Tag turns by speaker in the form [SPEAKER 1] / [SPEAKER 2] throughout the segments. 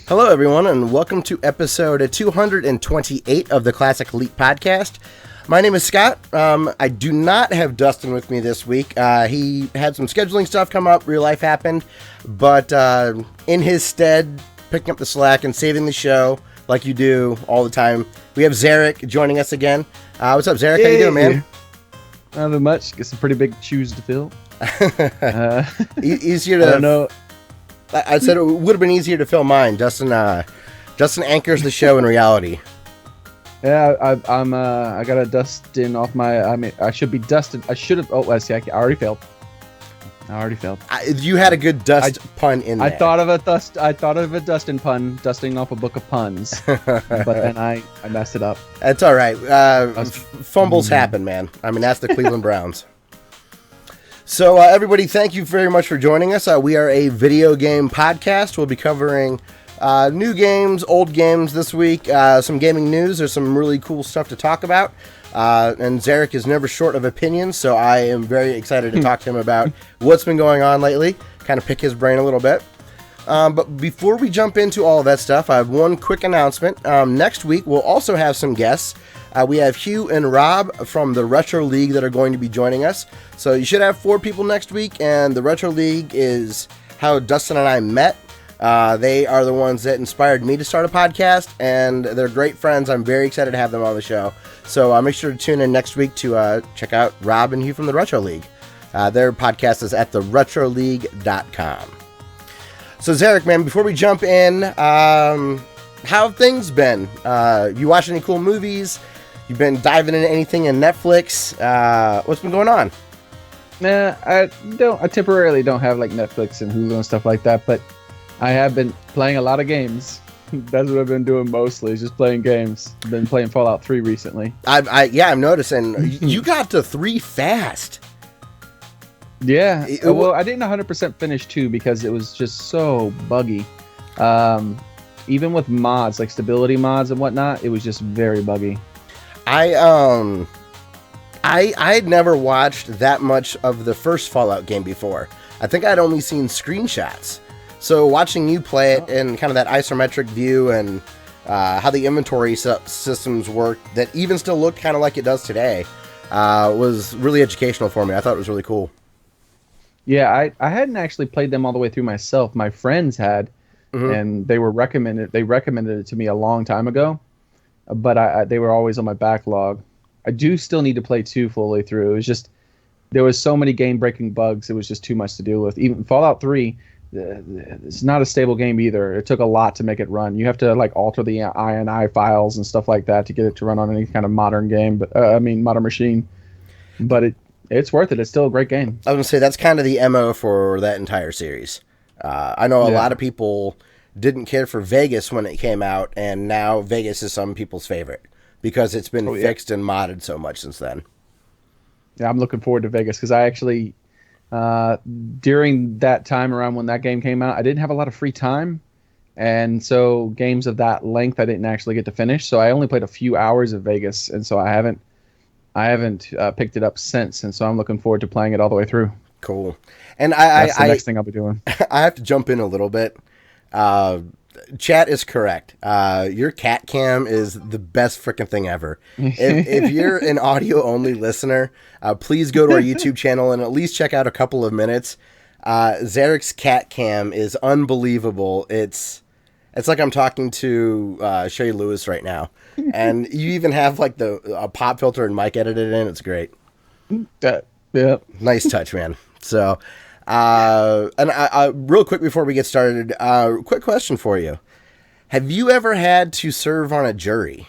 [SPEAKER 1] Hello, everyone, and welcome to episode 228 of the Classic Elite Podcast. My name is Scott. I do not have Dustin with me this week. He had some scheduling stuff come up, real life happened, but in his stead, picking up the slack and saving the show like you do all the time, we have Xearrik joining us again. What's up, Xearrik? How you doing, man?
[SPEAKER 2] Not much. Get some pretty big shoes to fill.
[SPEAKER 1] Easier to... I don't know. I said it would have been easier to fill mine. Dustin anchors the show in reality.
[SPEAKER 2] Yeah, I got a Dustin off my. I mean, I should be Dustin. I should have. Oh, I see. I already failed.
[SPEAKER 1] You had a good dust pun in there.
[SPEAKER 2] I thought of a Dustin pun, dusting off a book of puns, but then I messed it up.
[SPEAKER 1] That's all right. Fumbles happen, man. I mean, that's the Cleveland Browns. So, everybody, thank you very much for joining us. We are a video game podcast. We'll be covering new games, old games this week, some gaming news. There's some really cool stuff to talk about. And Xearrik is never short of opinions, so I am very excited to talk to him about what's been going on lately, kind of pick his brain a little bit. But before we jump into all of that stuff, I have one quick announcement. Next week, we'll also have some guests. We have Hugh and Rob from the Retro League that are going to be joining us. So you should have 4 people next week, and the Retro League is how Dustin and I met. They are the ones that inspired me to start a podcast, and they're great friends. I'm very excited to have them on the show. So make sure to tune in next week to check out Rob and Hugh from the Retro League. Their podcast is at theretroleague.com. So Xearrik, man, before we jump in, how have things been? You watch any cool movies? You've been diving into anything in Netflix? What's been going on?
[SPEAKER 2] Nah, I temporarily don't have like Netflix and Hulu and stuff like that, but I have been playing a lot of games. That's what I've been doing mostly, is just playing games. I've been playing Fallout 3 recently.
[SPEAKER 1] I'm noticing you got to 3 fast.
[SPEAKER 2] Yeah. Well, I didn't 100% finish 2 because it was just so buggy. Even with mods, like stability mods and whatnot, it was just very buggy.
[SPEAKER 1] I had never watched that much of the first Fallout game before. I think I'd only seen screenshots. So watching you play it in kind of that isometric view and how the inventory systems work that even still look kind of like it does today was really educational for me. I thought it was really cool.
[SPEAKER 2] Yeah, I hadn't actually played them all the way through myself. My friends had, and they recommended it to me a long time ago, but they were always on my backlog. I do still need to play 2 fully through. It was just, there was so many game-breaking bugs, it was just too much to deal with. Even Fallout 3, it's not a stable game either. It took a lot to make it run. You have to like alter the INI files and stuff like that to get it to run on any kind of modern game, but modern machine. But it's worth it. It's still a great game.
[SPEAKER 1] I was going to say, that's kind of the MO for that entire series. I know a lot of people didn't care for Vegas when it came out, and now Vegas is some people's favorite because it's been fixed and modded so much since then.
[SPEAKER 2] Yeah, I'm looking forward to Vegas because I actually, during that time around when that game came out, I didn't have a lot of free time. And so games of that length, I didn't actually get to finish. So I only played a few hours of Vegas, and so I haven't picked it up since, and so I'm looking forward to playing it all the way through.
[SPEAKER 1] Cool. And
[SPEAKER 2] that's the next thing I'll be doing.
[SPEAKER 1] I have to jump in a little bit. Chat is correct. Your cat cam is the best freaking thing ever. If you're an audio only listener, please go to our YouTube channel and at least check out a couple of minutes. Xearrik's cat cam is unbelievable. It's like I'm talking to Shay Lewis right now. And you even have like the pop filter and mic edited in. It's great.
[SPEAKER 2] Yeah.
[SPEAKER 1] Nice touch, man. So, and I real quick before we get started, quick question for you. Have you ever had to serve on a jury?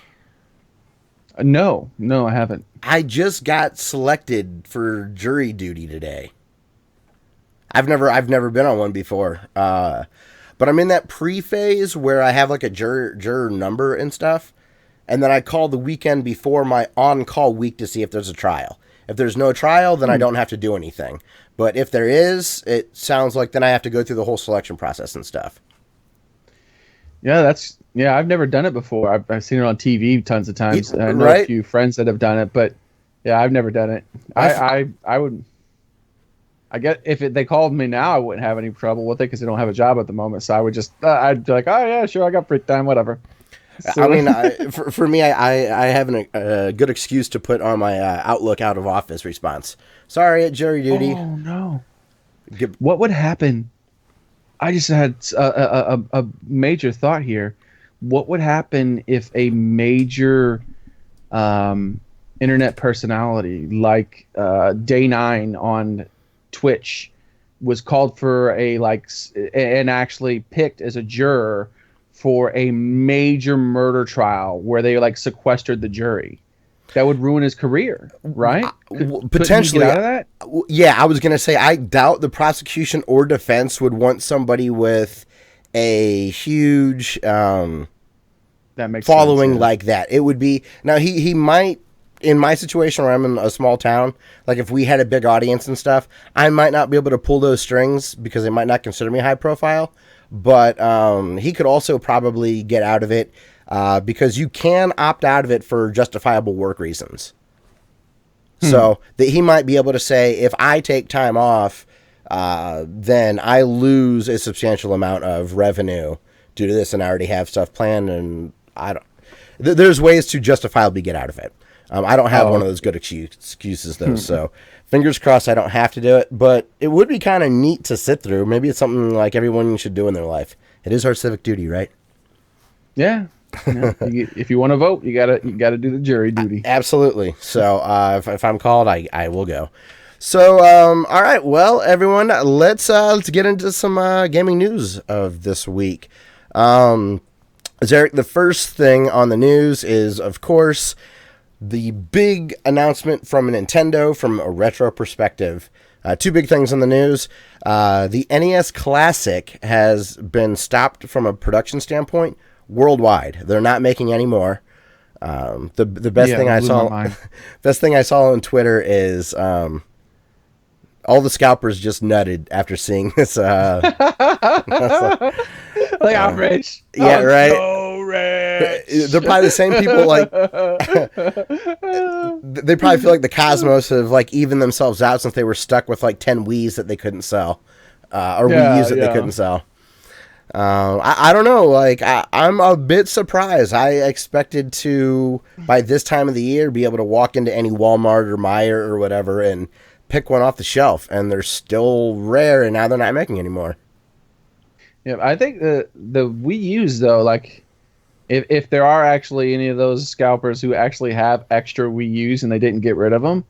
[SPEAKER 2] No, I haven't.
[SPEAKER 1] I just got selected for jury duty today. I've never been on one before. But I'm in that pre-phase where I have like a juror number and stuff. And then I call the weekend before my on-call week to see if there's a trial. If there's no trial, then I don't have to do anything. But if there is, it sounds like then I have to go through the whole selection process and stuff.
[SPEAKER 2] Yeah, I've never done it before. I've seen it on TV tons of times. I know
[SPEAKER 1] right?
[SPEAKER 2] a few friends that have done it, but Yeah, I've never done it. I would. I get if they called me now, I wouldn't have any trouble with it because I don't have a job at the moment. So I would just I'd be like, oh yeah, sure, I got free time, whatever. So,
[SPEAKER 1] I mean, for me, I have a good excuse to put on my Outlook out of office response. Sorry, at jury duty.
[SPEAKER 2] Oh no! What would happen? I just had a major thought here. What would happen if a major internet personality like Day 9 on Twitch was called for and actually picked as a juror for a major murder trial where they like sequestered the jury? That would ruin his career, right?
[SPEAKER 1] Potentially.
[SPEAKER 2] Couldn't he get out of that?
[SPEAKER 1] Yeah, I was going to say, I doubt the prosecution or defense would want somebody with a huge
[SPEAKER 2] That makes
[SPEAKER 1] following
[SPEAKER 2] sense, yeah.
[SPEAKER 1] like that. It would be, now he might, in my situation where I'm in a small town, like if we had a big audience and stuff, I might not be able to pull those strings because they might not consider me high profile. But he could also probably get out of it because you can opt out of it for justifiable work reasons. So that he might be able to say, if I take time off, then I lose a substantial amount of revenue due to this, and I already have stuff planned, and I don't. There's ways to justifiably get out of it. I don't have one of those good excuses though, so fingers crossed I don't have to do it. But it would be kind of neat to sit through. Maybe it's something like everyone should do in their life. It is our civic duty, right?
[SPEAKER 2] Yeah. If you want to vote, you gotta do the jury duty.
[SPEAKER 1] Absolutely. So if I'm called, I will go. So all right, well everyone, let's get into some gaming news of this week. Xearrik, the first thing on the news is, of course, the big announcement from Nintendo from a retro perspective. Two big things in the news. The NES Classic has been stopped from a production standpoint worldwide. They're not making any more. The best thing I saw, best thing I saw on Twitter is all the scalpers just nutted after seeing this.
[SPEAKER 2] Like, I'm rich.
[SPEAKER 1] Yeah,
[SPEAKER 2] I'm
[SPEAKER 1] right.
[SPEAKER 2] So rich.
[SPEAKER 1] They're probably the same people. Like, they probably feel like the Cosmos have like evened themselves out since they were stuck with like 10 Wii's that they couldn't sell, or Wii U's that they couldn't sell. I don't know. Like, I'm a bit surprised. I expected to, by this time of the year, be able to walk into any Walmart or Meijer or whatever and pick one off the shelf, and they're still rare, and now they're not making any more.
[SPEAKER 2] Yeah, I think the Wii U's though, like, if there are actually any of those scalpers who actually have extra Wii U's and they didn't get rid of them,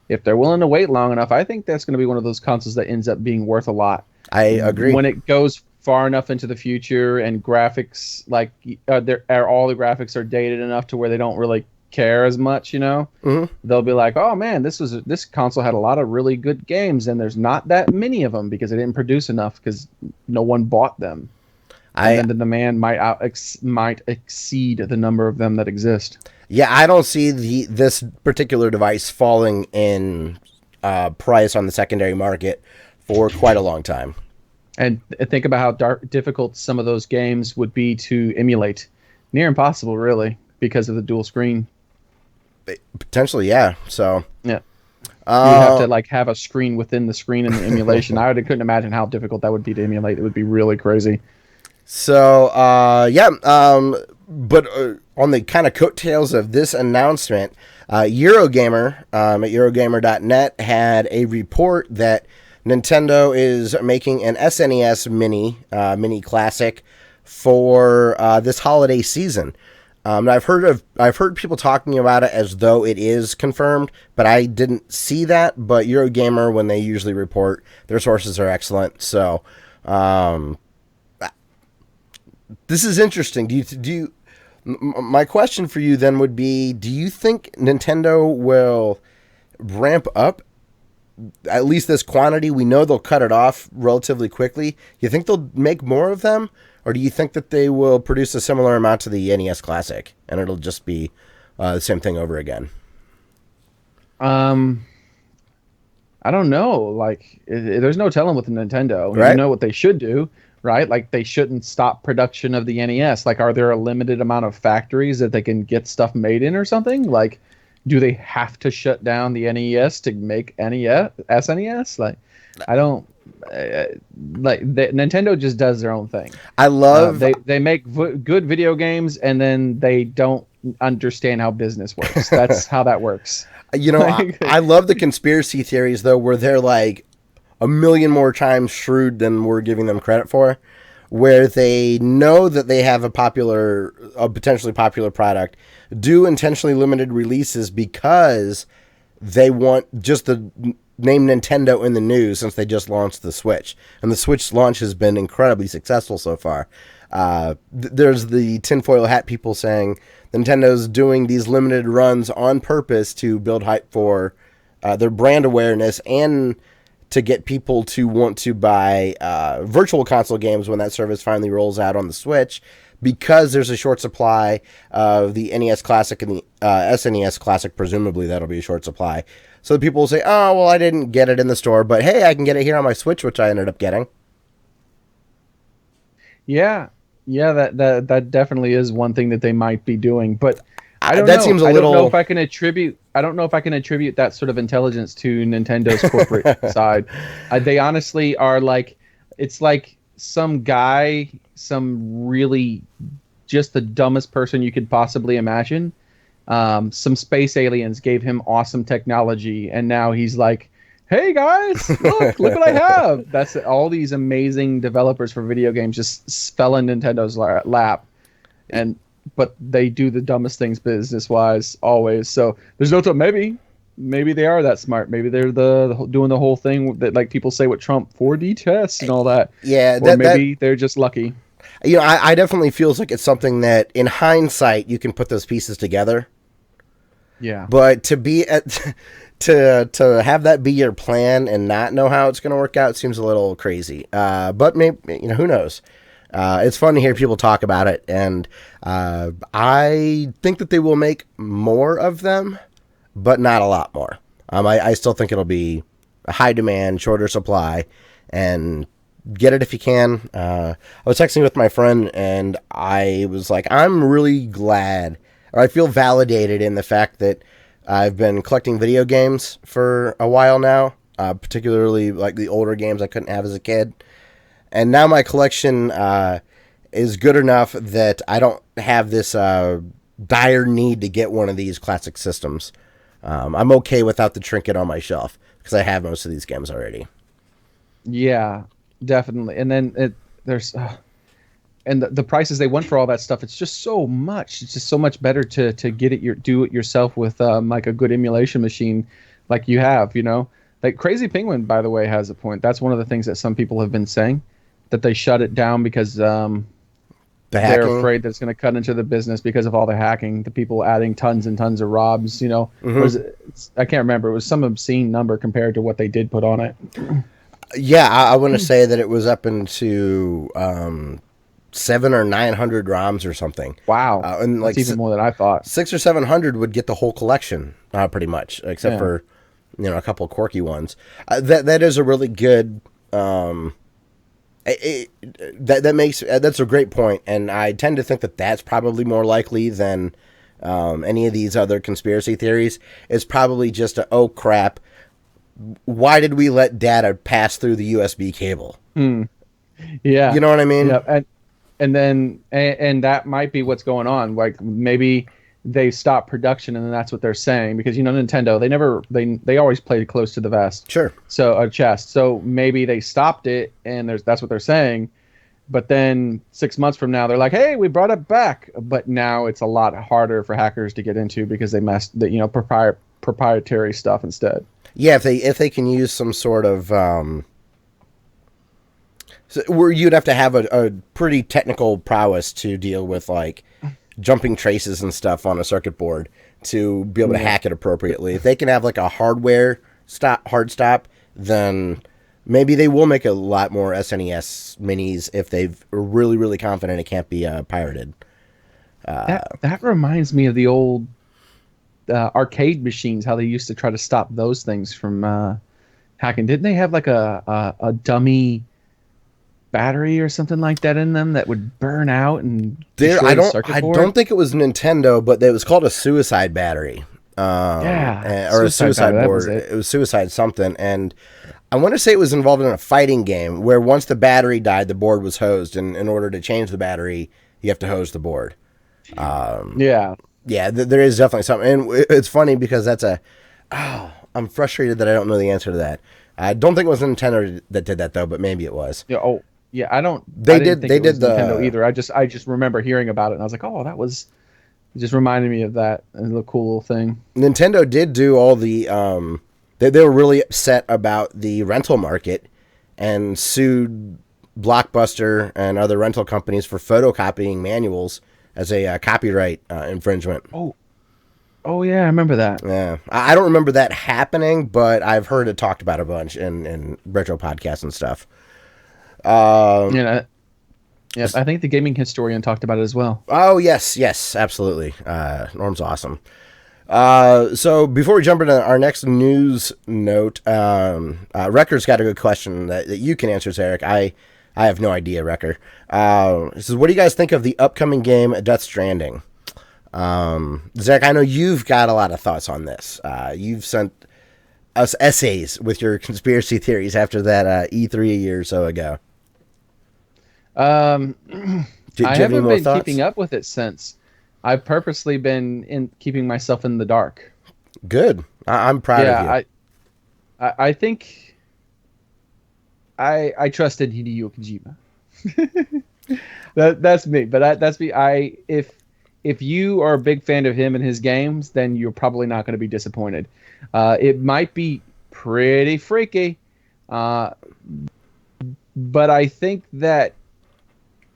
[SPEAKER 2] if they're willing to wait long enough, I think that's going to be one of those consoles that ends up being worth a lot.
[SPEAKER 1] I agree.
[SPEAKER 2] When it goes far enough into the future and graphics, like, all the graphics are dated enough to where they don't really care as much, you know, they'll be like, oh man, this console had a lot of really good games, and there's not that many of them because they didn't produce enough because no one bought them. And then the demand might exceed the number of them that exist.
[SPEAKER 1] Yeah, I don't see this particular device falling in price on the secondary market for quite a long time.
[SPEAKER 2] And think about how difficult some of those games would be to emulate. Near impossible, really, because of the dual screen.
[SPEAKER 1] Potentially, yeah. So
[SPEAKER 2] yeah, you have to like have a screen within the screen in the emulation. Couldn't imagine how difficult that would be to emulate. It would be really crazy.
[SPEAKER 1] So but on the kind of coattails of this announcement, Eurogamer at Eurogamer.net had a report that Nintendo is making an SNES Mini Classic for this holiday season. I've heard people talking about it as though it is confirmed, but I didn't see that. But Eurogamer, when they usually report, their sources are excellent. So this is interesting. My question for you then would be: do you think Nintendo will ramp up at least this quantity? We know they'll cut it off relatively quickly. You think they'll make more of them? Or do you think that they will produce a similar amount to the NES Classic, and it'll just be the same thing over again?
[SPEAKER 2] I don't know. Like, there's no telling with Nintendo.
[SPEAKER 1] Right?
[SPEAKER 2] You know what they should do, right? Like, they shouldn't stop production of the NES. Like, are there a limited amount of factories that they can get stuff made in or something? Like, do they have to shut down the NES to make SNES? Like, I don't Nintendo just does their own thing.
[SPEAKER 1] I love
[SPEAKER 2] they make good video games, and then they don't understand how business works. That's how that works.
[SPEAKER 1] You know, I love the conspiracy theories though, where they're like a million more times shrewd than we're giving them credit for, where they know that they have a potentially popular product, do intentionally limited releases because they want just the name Nintendo in the news, since they just launched the Switch. And the Switch launch has been incredibly successful so far. There's the tinfoil hat people saying Nintendo's doing these limited runs on purpose to build hype for their brand awareness and to get people to want to buy virtual console games when that service finally rolls out on the Switch, because there's a short supply of the NES Classic and the SNES Classic. Presumably that'll be a short supply. So the people will say, oh, well, I didn't get it in the store, but hey, I can get it here on my Switch, which I ended up getting.
[SPEAKER 2] Yeah, that definitely is one thing that they might be doing, but I don't
[SPEAKER 1] that
[SPEAKER 2] know.
[SPEAKER 1] Seems a
[SPEAKER 2] I
[SPEAKER 1] little...
[SPEAKER 2] don't know if I can attribute. I don't know if I can attribute that sort of intelligence to Nintendo's corporate side. They honestly are like, it's like some guy, some really just the dumbest person you could possibly imagine. Some space aliens gave him awesome technology, and now he's like, hey guys, look what I have. That's all these amazing developers for video games just fell in Nintendo's lap. But they do the dumbest things business-wise always. So there's no time. Maybe they are that smart. Maybe they're doing the whole thing that, like, people say with Trump, 4D chess and all that.
[SPEAKER 1] Yeah,
[SPEAKER 2] or maybe they're just lucky.
[SPEAKER 1] You know, I definitely feels like it's something that, in hindsight, you can put those pieces together.
[SPEAKER 2] Yeah.
[SPEAKER 1] But to have that be your plan and not know how it's going to work out seems a little crazy. But maybe, who knows? It's fun to hear people talk about it, and I think that they will make more of them, but not a lot more. I still think it'll be a high demand, shorter supply, and get it if you can. I was texting with my friend, and I was like, I'm really glad, or I feel validated in the fact that I've been collecting video games for a while now, particularly like the older games I couldn't have as a kid. And now my collection is good enough that I don't have this dire need to get one of these classic systems. I'm okay without the trinket on my shelf because I have most of these games already.
[SPEAKER 2] Yeah, definitely. And then there's and the prices they want for all that stuff. It's just so much. It's just so much better to get it do it yourself with like a good emulation machine, like you have. Like Crazy Penguin, by the way, has a point. That's one of the things that some people have been saying, that they shut it down because they're afraid that it's going to cut into the business because of all the hacking, the people adding tons and tons of ROMs. I can't remember. It was some obscene number compared to what they did put on it.
[SPEAKER 1] Yeah, I want to say that it was up into 700 or 900 ROMs or something.
[SPEAKER 2] Wow,
[SPEAKER 1] and like
[SPEAKER 2] that's even more than I thought.
[SPEAKER 1] 600 or 700 would get the whole collection, pretty much, except for a couple of quirky ones. That is a really good. That's a great point, and I tend to think that that's probably more likely than any of these other conspiracy theories. It's probably just oh crap, why did we let data pass through the USB cable?
[SPEAKER 2] Yeah,
[SPEAKER 1] you know what I mean.
[SPEAKER 2] Yeah, and that might be what's going on. Like maybe they stopped production, and then that's what they're saying, because Nintendo, they always played close to the vest.
[SPEAKER 1] Sure.
[SPEAKER 2] So a chest. So maybe they stopped it, and that's what they're saying. But then 6 months from now, they're like, hey, we brought it back. But now it's a lot harder for hackers to get into because they messed the proprietary stuff instead.
[SPEAKER 1] Yeah, if they can use some sort of where you'd have to have a pretty technical prowess to deal with like jumping traces and stuff on a circuit board to be able to hack it appropriately. If they can have like a hard stop, then maybe they will make a lot more SNES minis if they're really, really confident it can't be pirated.
[SPEAKER 2] That reminds me of the old arcade machines, how they used to try to stop those things from hacking. Didn't they have like a dummy battery or something like that in them that would burn out and destroy the circuit board?
[SPEAKER 1] I don't think it was Nintendo, but it was called a suicide battery. or a suicide board.
[SPEAKER 2] That was
[SPEAKER 1] it was suicide something, and I want to say it was involved in a fighting game where once the battery died, the board was hosed, and in order to change the battery, you have to hose the board.
[SPEAKER 2] Yeah,
[SPEAKER 1] there is definitely something, and it's funny because I'm frustrated that I don't know the answer to that. I don't think it was Nintendo that did that though, but maybe it was.
[SPEAKER 2] Yeah. Oh, yeah. I don't.
[SPEAKER 1] They
[SPEAKER 2] didn't
[SPEAKER 1] did.
[SPEAKER 2] think
[SPEAKER 1] They
[SPEAKER 2] it was
[SPEAKER 1] did
[SPEAKER 2] Nintendo either. I just remember hearing about it, and I was like, oh, that was. It just reminded me of that. A little cool little thing.
[SPEAKER 1] Nintendo did do all the. They were really upset about the rental market, and sued Blockbuster and other rental companies for photocopying manuals as a copyright infringement.
[SPEAKER 2] Oh yeah, I remember that.
[SPEAKER 1] Yeah, I don't remember that happening, but I've heard it talked about a bunch in retro podcasts and stuff.
[SPEAKER 2] Yeah, I think the gaming historian talked about it as well.
[SPEAKER 1] Oh yes, absolutely. Norm's awesome. So before we jump into our next news note, Wrecker's got a good question that you can answer, Xearrik. I have no idea, Wrecker. This is, what do you guys think of the upcoming game Death Stranding? Zach, I know you've got a lot of thoughts on this. You've sent us essays with your conspiracy theories after that E3 a year or so ago.
[SPEAKER 2] I haven't been keeping up with it since. I've purposely been keeping myself in the dark.
[SPEAKER 1] Good. I'm proud of
[SPEAKER 2] you. I think I trusted Hideo Kojima. That's me, but that's me. If you are a big fan of him and his games, then you're probably not going to be disappointed. It might be pretty freaky, but I think that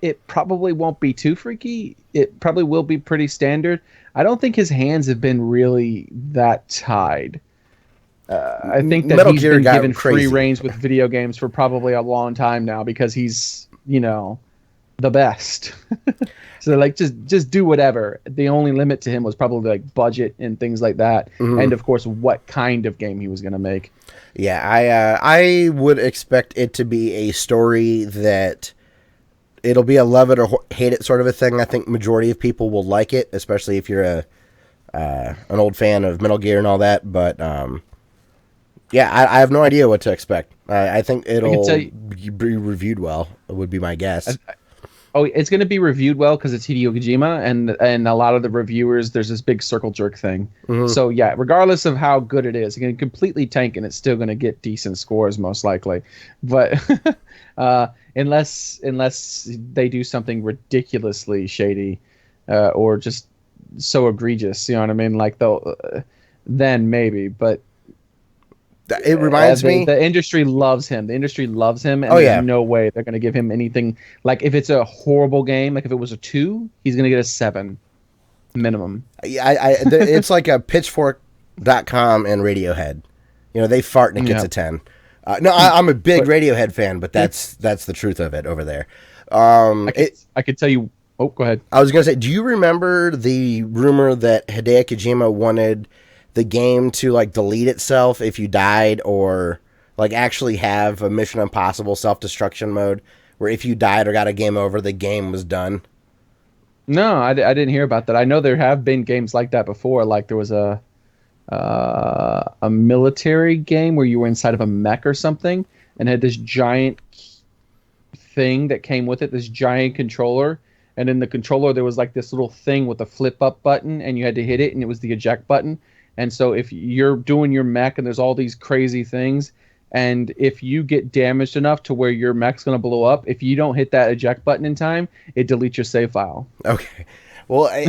[SPEAKER 2] it probably won't be too freaky. It probably will be pretty standard. I don't think his hands have been really that tied. I think that he's been given free reins with video games for probably a long time now because he's, the best. So like just do whatever. The only limit to him was probably like budget and things like that, and of course what kind of game he was going to make.
[SPEAKER 1] Yeah, I would expect it to be a story that it'll be a love it or hate it sort of a thing. I think majority of people will like it, especially if you're an old fan of Metal Gear and all that. But yeah, I have no idea what to expect. I think it'll be reviewed well. Would be my guess.
[SPEAKER 2] It's going to be reviewed well because it's Hideo Kojima, and a lot of the reviewers, there's this big circle jerk thing. So yeah, regardless of how good it is, it's going to completely tank, and it's still going to get decent scores most likely. But unless they do something ridiculously shady or just so egregious, you know what I mean? Like then maybe, but.
[SPEAKER 1] It reminds me.
[SPEAKER 2] The industry loves him. The industry loves him, and there's no way they're going to give him anything. Like, if it's a horrible game, like if it was a 2, he's going to get a 7 minimum.
[SPEAKER 1] It's like a Pitchfork.com and Radiohead. They fart and it gets a 10. No, I'm a big Radiohead fan, but that's the truth of it over there.
[SPEAKER 2] I could tell you. Oh, go ahead.
[SPEAKER 1] I was going to say, do you remember the rumor that Hideo Kojima wanted the game to like delete itself if you died, or like actually have a Mission Impossible self-destruction mode where if you died or got a game over, the game was done?
[SPEAKER 2] No, I didn't hear about that. I know there have been games like that before. Like there was a military game where you were inside of a mech or something and had this giant thing that came with it, this giant controller. And in the controller, there was like this little thing with a flip up button, and you had to hit it, and it was the eject button. And so if you're doing your mech and there's all these crazy things, and if you get damaged enough to where your mech's going to blow up, if you don't hit that eject button in time, it deletes your save file.
[SPEAKER 1] Okay. Well, I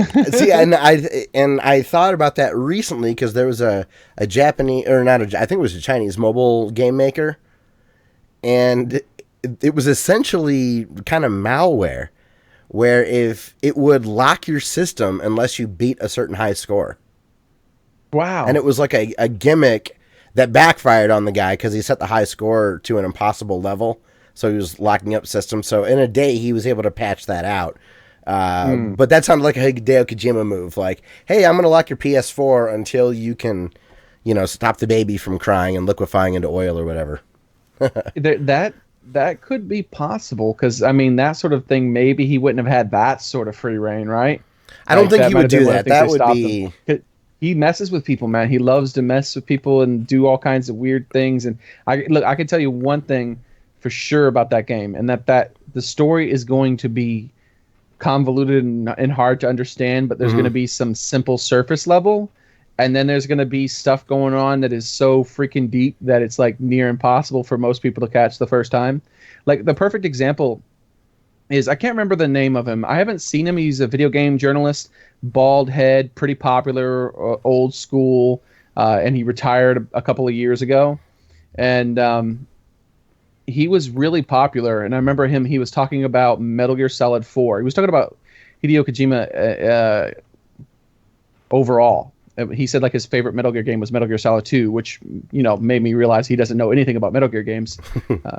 [SPEAKER 1] thought about that recently because there was a Japanese, or not, I think it was a Chinese mobile game maker, and it was essentially kind of malware, where if it would lock your system unless you beat a certain high score.
[SPEAKER 2] Wow.
[SPEAKER 1] And it was like a gimmick that backfired on the guy because he set the high score to an impossible level. So he was locking up systems. So in a day, he was able to patch that out. But that sounded like a Hideo Kojima move. Like, hey, I'm going to lock your PS4 until you can, stop the baby from crying and liquefying into oil or whatever.
[SPEAKER 2] That could be possible because, I mean, that sort of thing, maybe he wouldn't have had that sort of free reign, right?
[SPEAKER 1] I don't think he would do that. That would be...
[SPEAKER 2] he messes with people, man. He loves to mess with people and do all kinds of weird things. And I can tell you one thing for sure about that game, and that the story is going to be convoluted and hard to understand, but there's going to be some simple surface level, and then there's going to be stuff going on that is so freaking deep that it's like near impossible for most people to catch the first time. Like the perfect example is, I can't remember the name of him. I haven't seen him. He's a video game journalist, bald head, pretty popular, old school, and he retired a couple of years ago. And he was really popular. And I remember him, he was talking about Metal Gear Solid 4. He was talking about Hideo Kojima overall. He said like his favorite Metal Gear game was Metal Gear Solid 2, which, made me realize he doesn't know anything about Metal Gear games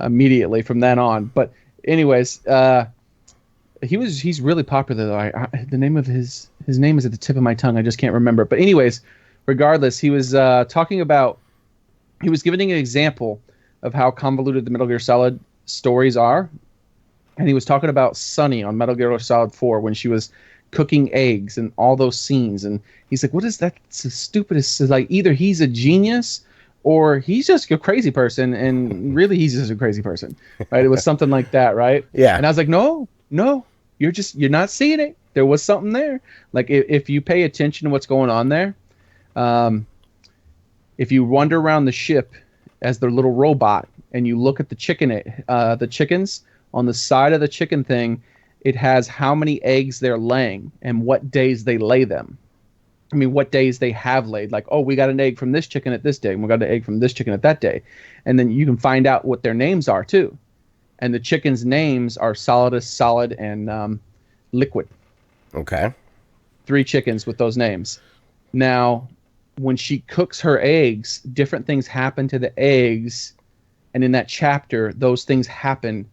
[SPEAKER 2] immediately from then on. But anyways, he's really popular though. The name of his name is at the tip of my tongue. I just can't remember. But anyways, regardless, he was talking about, he was giving an example of how convoluted the Metal Gear Solid stories are, and he was talking about Sunny on Metal Gear Solid 4 when she was cooking eggs and all those scenes, and he's like, "What is that? It's the stupidest." It's like either he's a genius or he's just a crazy person, and really he's just a crazy person, right? It was something like that, right?
[SPEAKER 1] Yeah.
[SPEAKER 2] And I was like, no, you're not seeing it. There was something there. Like if you pay attention to what's going on there, if you wander around the ship as their little robot and you look at the chickens on the side of the chicken thing, it has how many eggs they're laying and what days they lay them. I mean, what days they have laid. Like, oh, we got an egg from this chicken at this day, and we got an egg from this chicken at that day. And then you can find out what their names are, too. And the chickens' names are Solidus, Solid, and Liquid.
[SPEAKER 1] Okay.
[SPEAKER 2] 3 chickens with those names. Now, when she cooks her eggs, different things happen to the eggs. And in that chapter, those things happen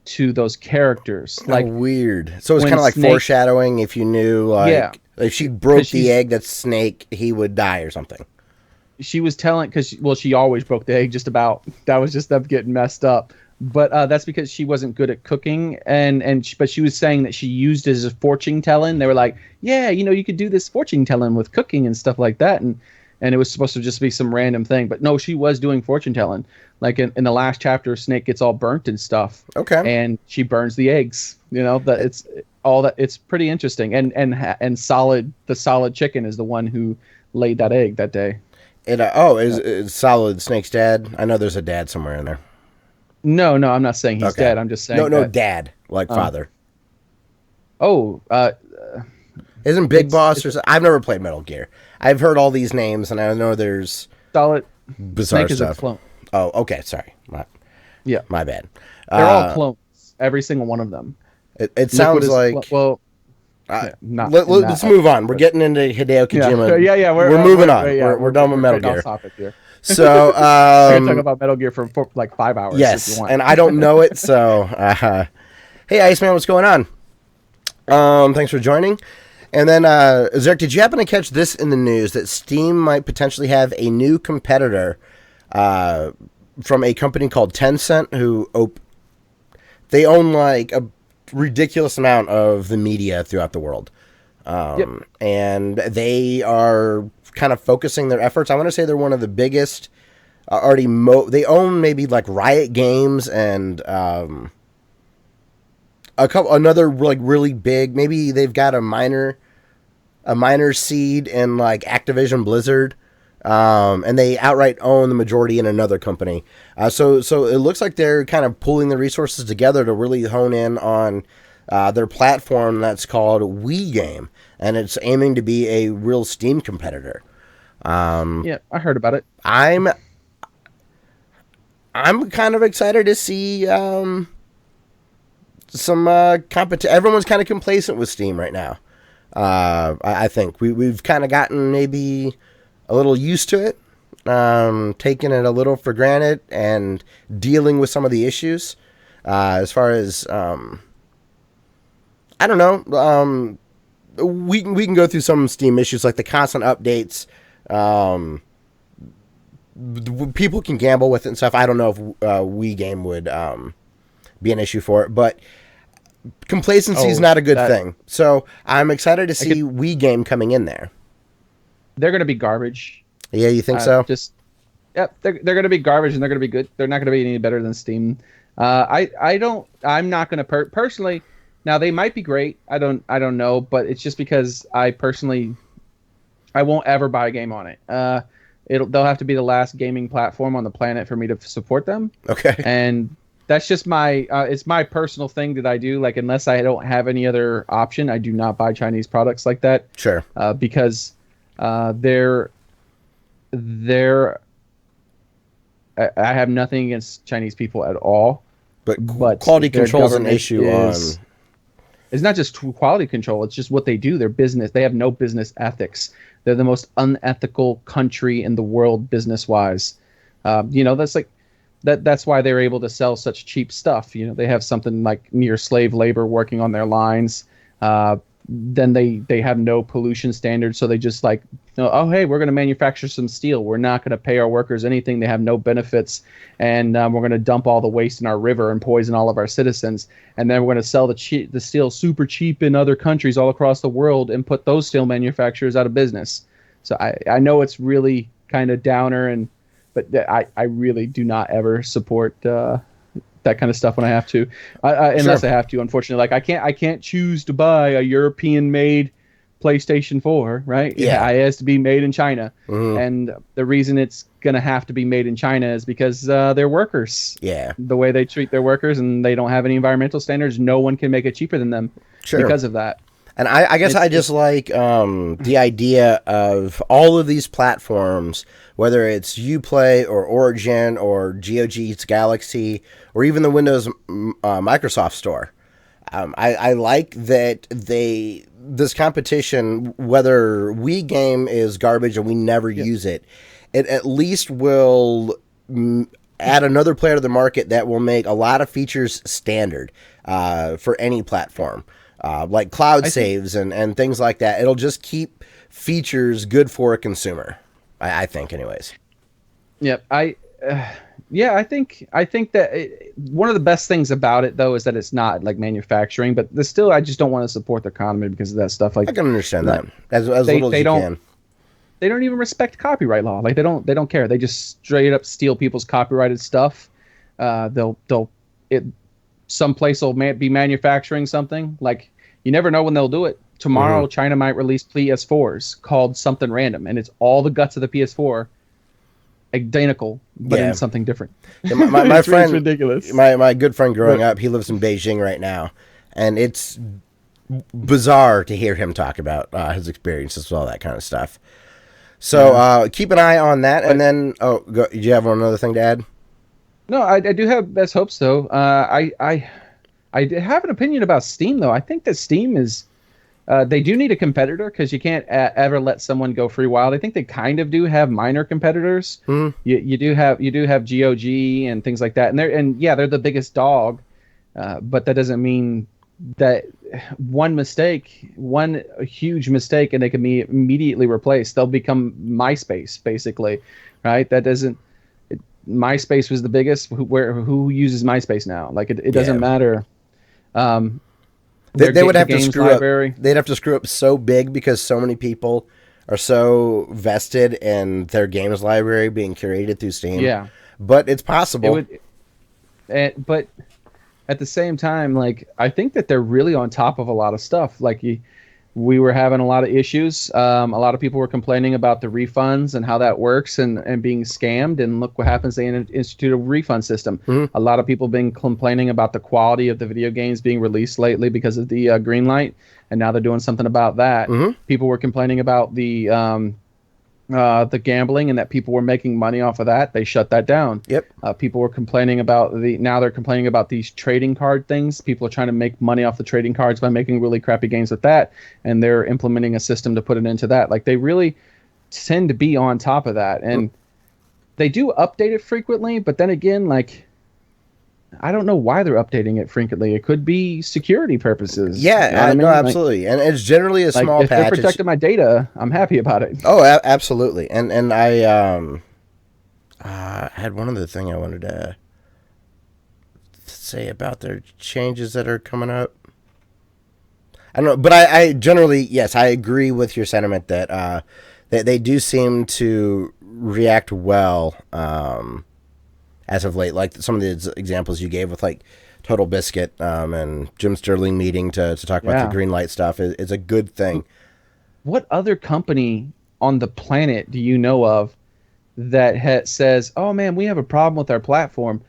[SPEAKER 2] to those characters. Like
[SPEAKER 1] weird. So it's kind of like foreshadowing. If you knew, like, if she broke the egg, that Snake, he would die or something.
[SPEAKER 2] She was telling, she always broke the egg. Just about. That was just them getting messed up. But that's because she wasn't good at cooking, but she was saying that she used it as a fortune telling. They were like, yeah, you could do this fortune telling with cooking and stuff like that, and it was supposed to just be some random thing. But no, she was doing fortune telling. Like in the last chapter, Snake gets all burnt and stuff.
[SPEAKER 1] Okay.
[SPEAKER 2] And she burns the eggs. That it's all that. It's pretty interesting. And Solid, the Solid chicken, is the one who laid that egg that day.
[SPEAKER 1] Is Solid Snake's dad? I know there's a dad somewhere in there.
[SPEAKER 2] No, I'm not saying he's dead. I'm just saying
[SPEAKER 1] no, dad, like father. Isn't Big Boss or something? I've never played Metal Gear. I've heard all these names, and I know there's
[SPEAKER 2] Solid
[SPEAKER 1] bizarre
[SPEAKER 2] Snake
[SPEAKER 1] stuff.
[SPEAKER 2] Is a clone.
[SPEAKER 1] Oh, okay, sorry. My bad.
[SPEAKER 2] They're all clones, every single one of them.
[SPEAKER 1] It sounds like let's move on. We're getting into Hideo Kojima.
[SPEAKER 2] Yeah.
[SPEAKER 1] We're moving on. We're done with Metal Gear.
[SPEAKER 2] Topic here.
[SPEAKER 1] So
[SPEAKER 2] I can talk about Metal Gear for like 5 hours.
[SPEAKER 1] Yes,
[SPEAKER 2] if you want.
[SPEAKER 1] and I don't know it. So, hey, Iceman, what's going on? Thanks for joining. And then, Xearrik, did you happen to catch this in the news that Steam might potentially have a new competitor from a company called Tencent, who they own like a ridiculous amount of the media throughout the world, and they are kind of focusing their efforts. I want to say they're one of the biggest. They own maybe like Riot Games and another like really big. Maybe they've got a minor seed in like Activision Blizzard, and they outright own the majority in another company. So it looks like they're kind of pulling the resources together to really hone in on their platform that's called WeGame, and it's aiming to be a real Steam competitor.
[SPEAKER 2] I heard about it.
[SPEAKER 1] I'm kind of excited to see some competition. Everyone's kind of complacent with Steam right now. I think we've kind of gotten maybe a little used to it, taking it a little for granted and dealing with some of the issues. As far as I don't know, we can go through some Steam issues like the constant updates. People can gamble with it and stuff. I don't know if WeGame would be an issue for it, but complacency is not a good thing. So I'm excited to see WeGame coming in there.
[SPEAKER 2] they're going to be garbage.
[SPEAKER 1] Yeah, you think so?
[SPEAKER 2] Yep, they're going to be garbage, and they're going to be good. They're not going to be any better than Steam. I'm not going to personally. Now they might be great. I don't know, but it's just because I won't ever buy a game on it. They'll have to be the last gaming platform on the planet for me to support them.
[SPEAKER 1] Okay.
[SPEAKER 2] And that's just it's my personal thing that I do. Like, unless I don't have any other option, I do not buy Chinese products like that.
[SPEAKER 1] Sure.
[SPEAKER 2] Because they're I have nothing against Chinese people at all.
[SPEAKER 1] But quality control is an issue on.
[SPEAKER 2] It's not just quality control. It's just what they do. Their business. They have no business ethics. They're the most unethical country in the world business-wise. That's like that's why they're able to sell such cheap stuff. They have something like near slave labor working on their lines. Then they have no pollution standards, so they just like, oh hey, we're going to manufacture some steel. We're not going to pay our workers anything. They have no benefits, and we're going to dump all the waste in our river and poison all of our citizens. And then we're going to sell the steel super cheap in other countries all across the world and put those steel manufacturers out of business. So I know it's really kind of downer, but I really do not ever support that kind of stuff when I have to, unless
[SPEAKER 1] Sure.
[SPEAKER 2] I have to. Unfortunately, like I can't choose to buy a European-made PlayStation 4, right?
[SPEAKER 1] Yeah.
[SPEAKER 2] It has to be made in China,
[SPEAKER 1] Mm-hmm.
[SPEAKER 2] and the reason it's gonna have to be made in China is because they're workers.
[SPEAKER 1] Yeah.
[SPEAKER 2] The way they treat their workers, and they don't have any environmental standards. No one can make it cheaper than them because of that.
[SPEAKER 1] And I guess I just like the idea of all of these platforms, whether it's Uplay or Origin or GOG's Galaxy or even the Windows Microsoft Store. I like that this competition, whether WeGame is garbage and we never use it, it at least will add another player to the market that will make a lot of features standard for any platform. Like cloud saves and things like that. It'll just keep features good for a consumer, I think, anyways.
[SPEAKER 2] Yep. I think that one of the best things about it, though, is that it's not like manufacturing, but I just don't want to support the economy because of that stuff. Like,
[SPEAKER 1] I can understand that as little as you can.
[SPEAKER 2] They don't even respect copyright law. Like, they don't care. They just straight up steal people's copyrighted stuff. Some place will be manufacturing something. Like, you never know when they'll do it. Tomorrow, China might release PS4s called something random, and it's all the guts of the PS4, identical, but in something different.
[SPEAKER 1] Yeah, my friend,
[SPEAKER 2] it's ridiculous.
[SPEAKER 1] My good friend growing up, he lives in Beijing right now, and it's bizarre to hear him talk about his experiences with all that kind of stuff. So keep an eye on that, and then do you have another thing to add?
[SPEAKER 2] No, I do have best hopes, though. I have an opinion about Steam, though. I think that Steam is they do need a competitor, because you can't ever let someone go free wild. I think they kind of do have minor competitors.
[SPEAKER 1] Mm-hmm.
[SPEAKER 2] You do have GOG and things like that, and they're the biggest dog, but that doesn't mean that one huge mistake, and they can be immediately replaced. They'll become MySpace, basically, right? That doesn't. MySpace was the biggest. Who uses MySpace now? Like, it doesn't matter.
[SPEAKER 1] They would have to screw
[SPEAKER 2] library.
[SPEAKER 1] up. They'd have to screw up so big because so many people are so vested in their games library being curated through Steam.
[SPEAKER 2] Yeah,
[SPEAKER 1] but it's possible.
[SPEAKER 2] But at the same time, like, I think that they're really on top of a lot of stuff. Like, we were having a lot of issues. A lot of people were complaining about the refunds and how that works and being scammed. And look what happens. They institute a refund system. Mm-hmm. A lot of people been complaining about the quality of the video games being released lately because of the green light. And now they're doing something about that. Mm-hmm. People were complaining about the gambling and that people were making money off of that. They shut that down.
[SPEAKER 1] Yep.
[SPEAKER 2] People were complaining about now they're complaining about these trading card things. People are trying to make money off the trading cards by making really crappy games with that. And they're implementing a system to put it into that. Like, they really tend to be on top of that. And they do update it frequently, but then again, like, I don't know why they're updating it frequently. It could be security purposes.
[SPEAKER 1] Yeah, I know, absolutely. And it's generally a small
[SPEAKER 2] patch. If they're protecting my data, I'm happy about it.
[SPEAKER 1] Oh, absolutely. And I had one other thing I wanted to say about their changes that are coming up. I don't know, but I generally, yes, I agree with your sentiment that they do seem to react well as of late. Like some of the examples you gave with like Total Biscuit and Jim Sterling meeting to talk about the green light stuff is a good thing.
[SPEAKER 2] What other company on the planet do you know of that says, "Oh man, we have a problem with our platform.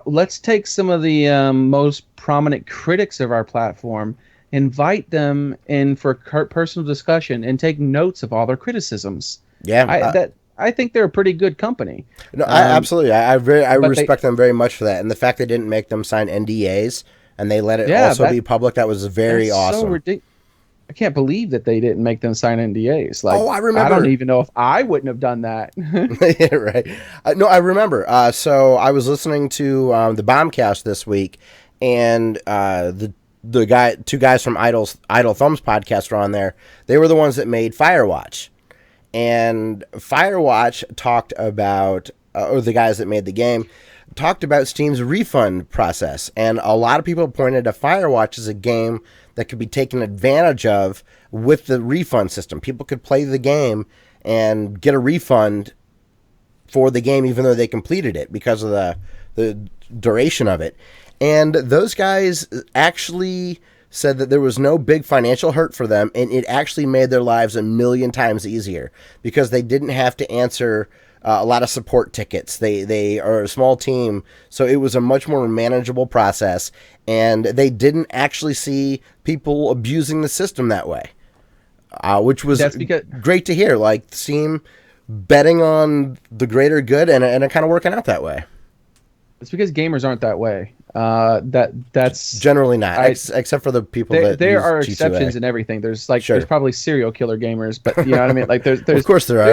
[SPEAKER 2] Let's take some of the most prominent critics of our platform, invite them in for personal discussion, and take notes of all their criticisms."
[SPEAKER 1] Yeah,
[SPEAKER 2] I think they're a pretty good company.
[SPEAKER 1] No, absolutely. I respect them very much for that, and the fact they didn't make them sign NDAs and they let it be public, that was very awesome. So ridiculous.
[SPEAKER 2] I can't believe that they didn't make them sign NDAs. Like,
[SPEAKER 1] I remember.
[SPEAKER 2] I don't even know if I wouldn't have done that.
[SPEAKER 1] Yeah, right. No, I remember. So I was listening to the Bombcast this week, and two guys from Idle Thumbs podcast were on there. They were the ones that made Firewatch. And Firewatch talked about, or the guys that made the game, talked about Steam's refund process. And a lot of people pointed to Firewatch as a game that could be taken advantage of with the refund system. People could play the game and get a refund for the game even though they completed it because of the duration of it. And those guys actually said that there was no big financial hurt for them, and it actually made their lives a million times easier because they didn't have to answer a lot of support tickets. They are a small team, so it was a much more manageable process, and they didn't actually see people abusing the system that way, which was great to hear. Like Steam betting on the greater good and it kind of working out that way.
[SPEAKER 2] It's because gamers aren't that way. That's
[SPEAKER 1] generally not, except for the people
[SPEAKER 2] there are exceptions in everything. There's there's probably serial killer gamers, but you know what I mean. Like there's
[SPEAKER 1] of course there are.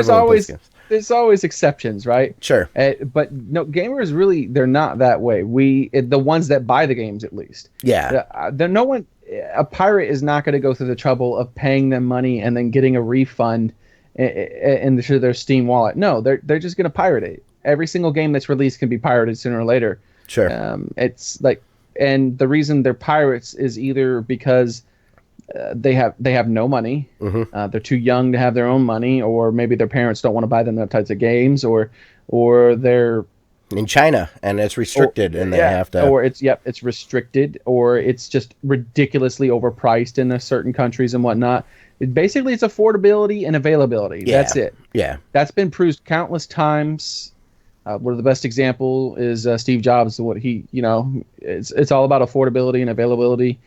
[SPEAKER 2] There's always exceptions, right?
[SPEAKER 1] Sure.
[SPEAKER 2] But no, gamers really they're not that way. The ones that buy the games at least.
[SPEAKER 1] Yeah.
[SPEAKER 2] A pirate is not going to go through the trouble of paying them money and then getting a refund into their Steam wallet. No, they're just going to pirate it. Every single game that's released can be pirated sooner or later.
[SPEAKER 1] Sure.
[SPEAKER 2] It's like, and the reason they're pirates is either because they have no money, they're too young to have their own money, or maybe their parents don't want to buy them that types of games, or they're
[SPEAKER 1] in China and it's restricted, and they have to,
[SPEAKER 2] or it's restricted, or it's just ridiculously overpriced in certain countries and whatnot. Basically, it's affordability and availability.
[SPEAKER 1] Yeah.
[SPEAKER 2] That's it.
[SPEAKER 1] Yeah,
[SPEAKER 2] that's been proved countless times. One of the best example is Steve Jobs. What it's all about affordability and availability.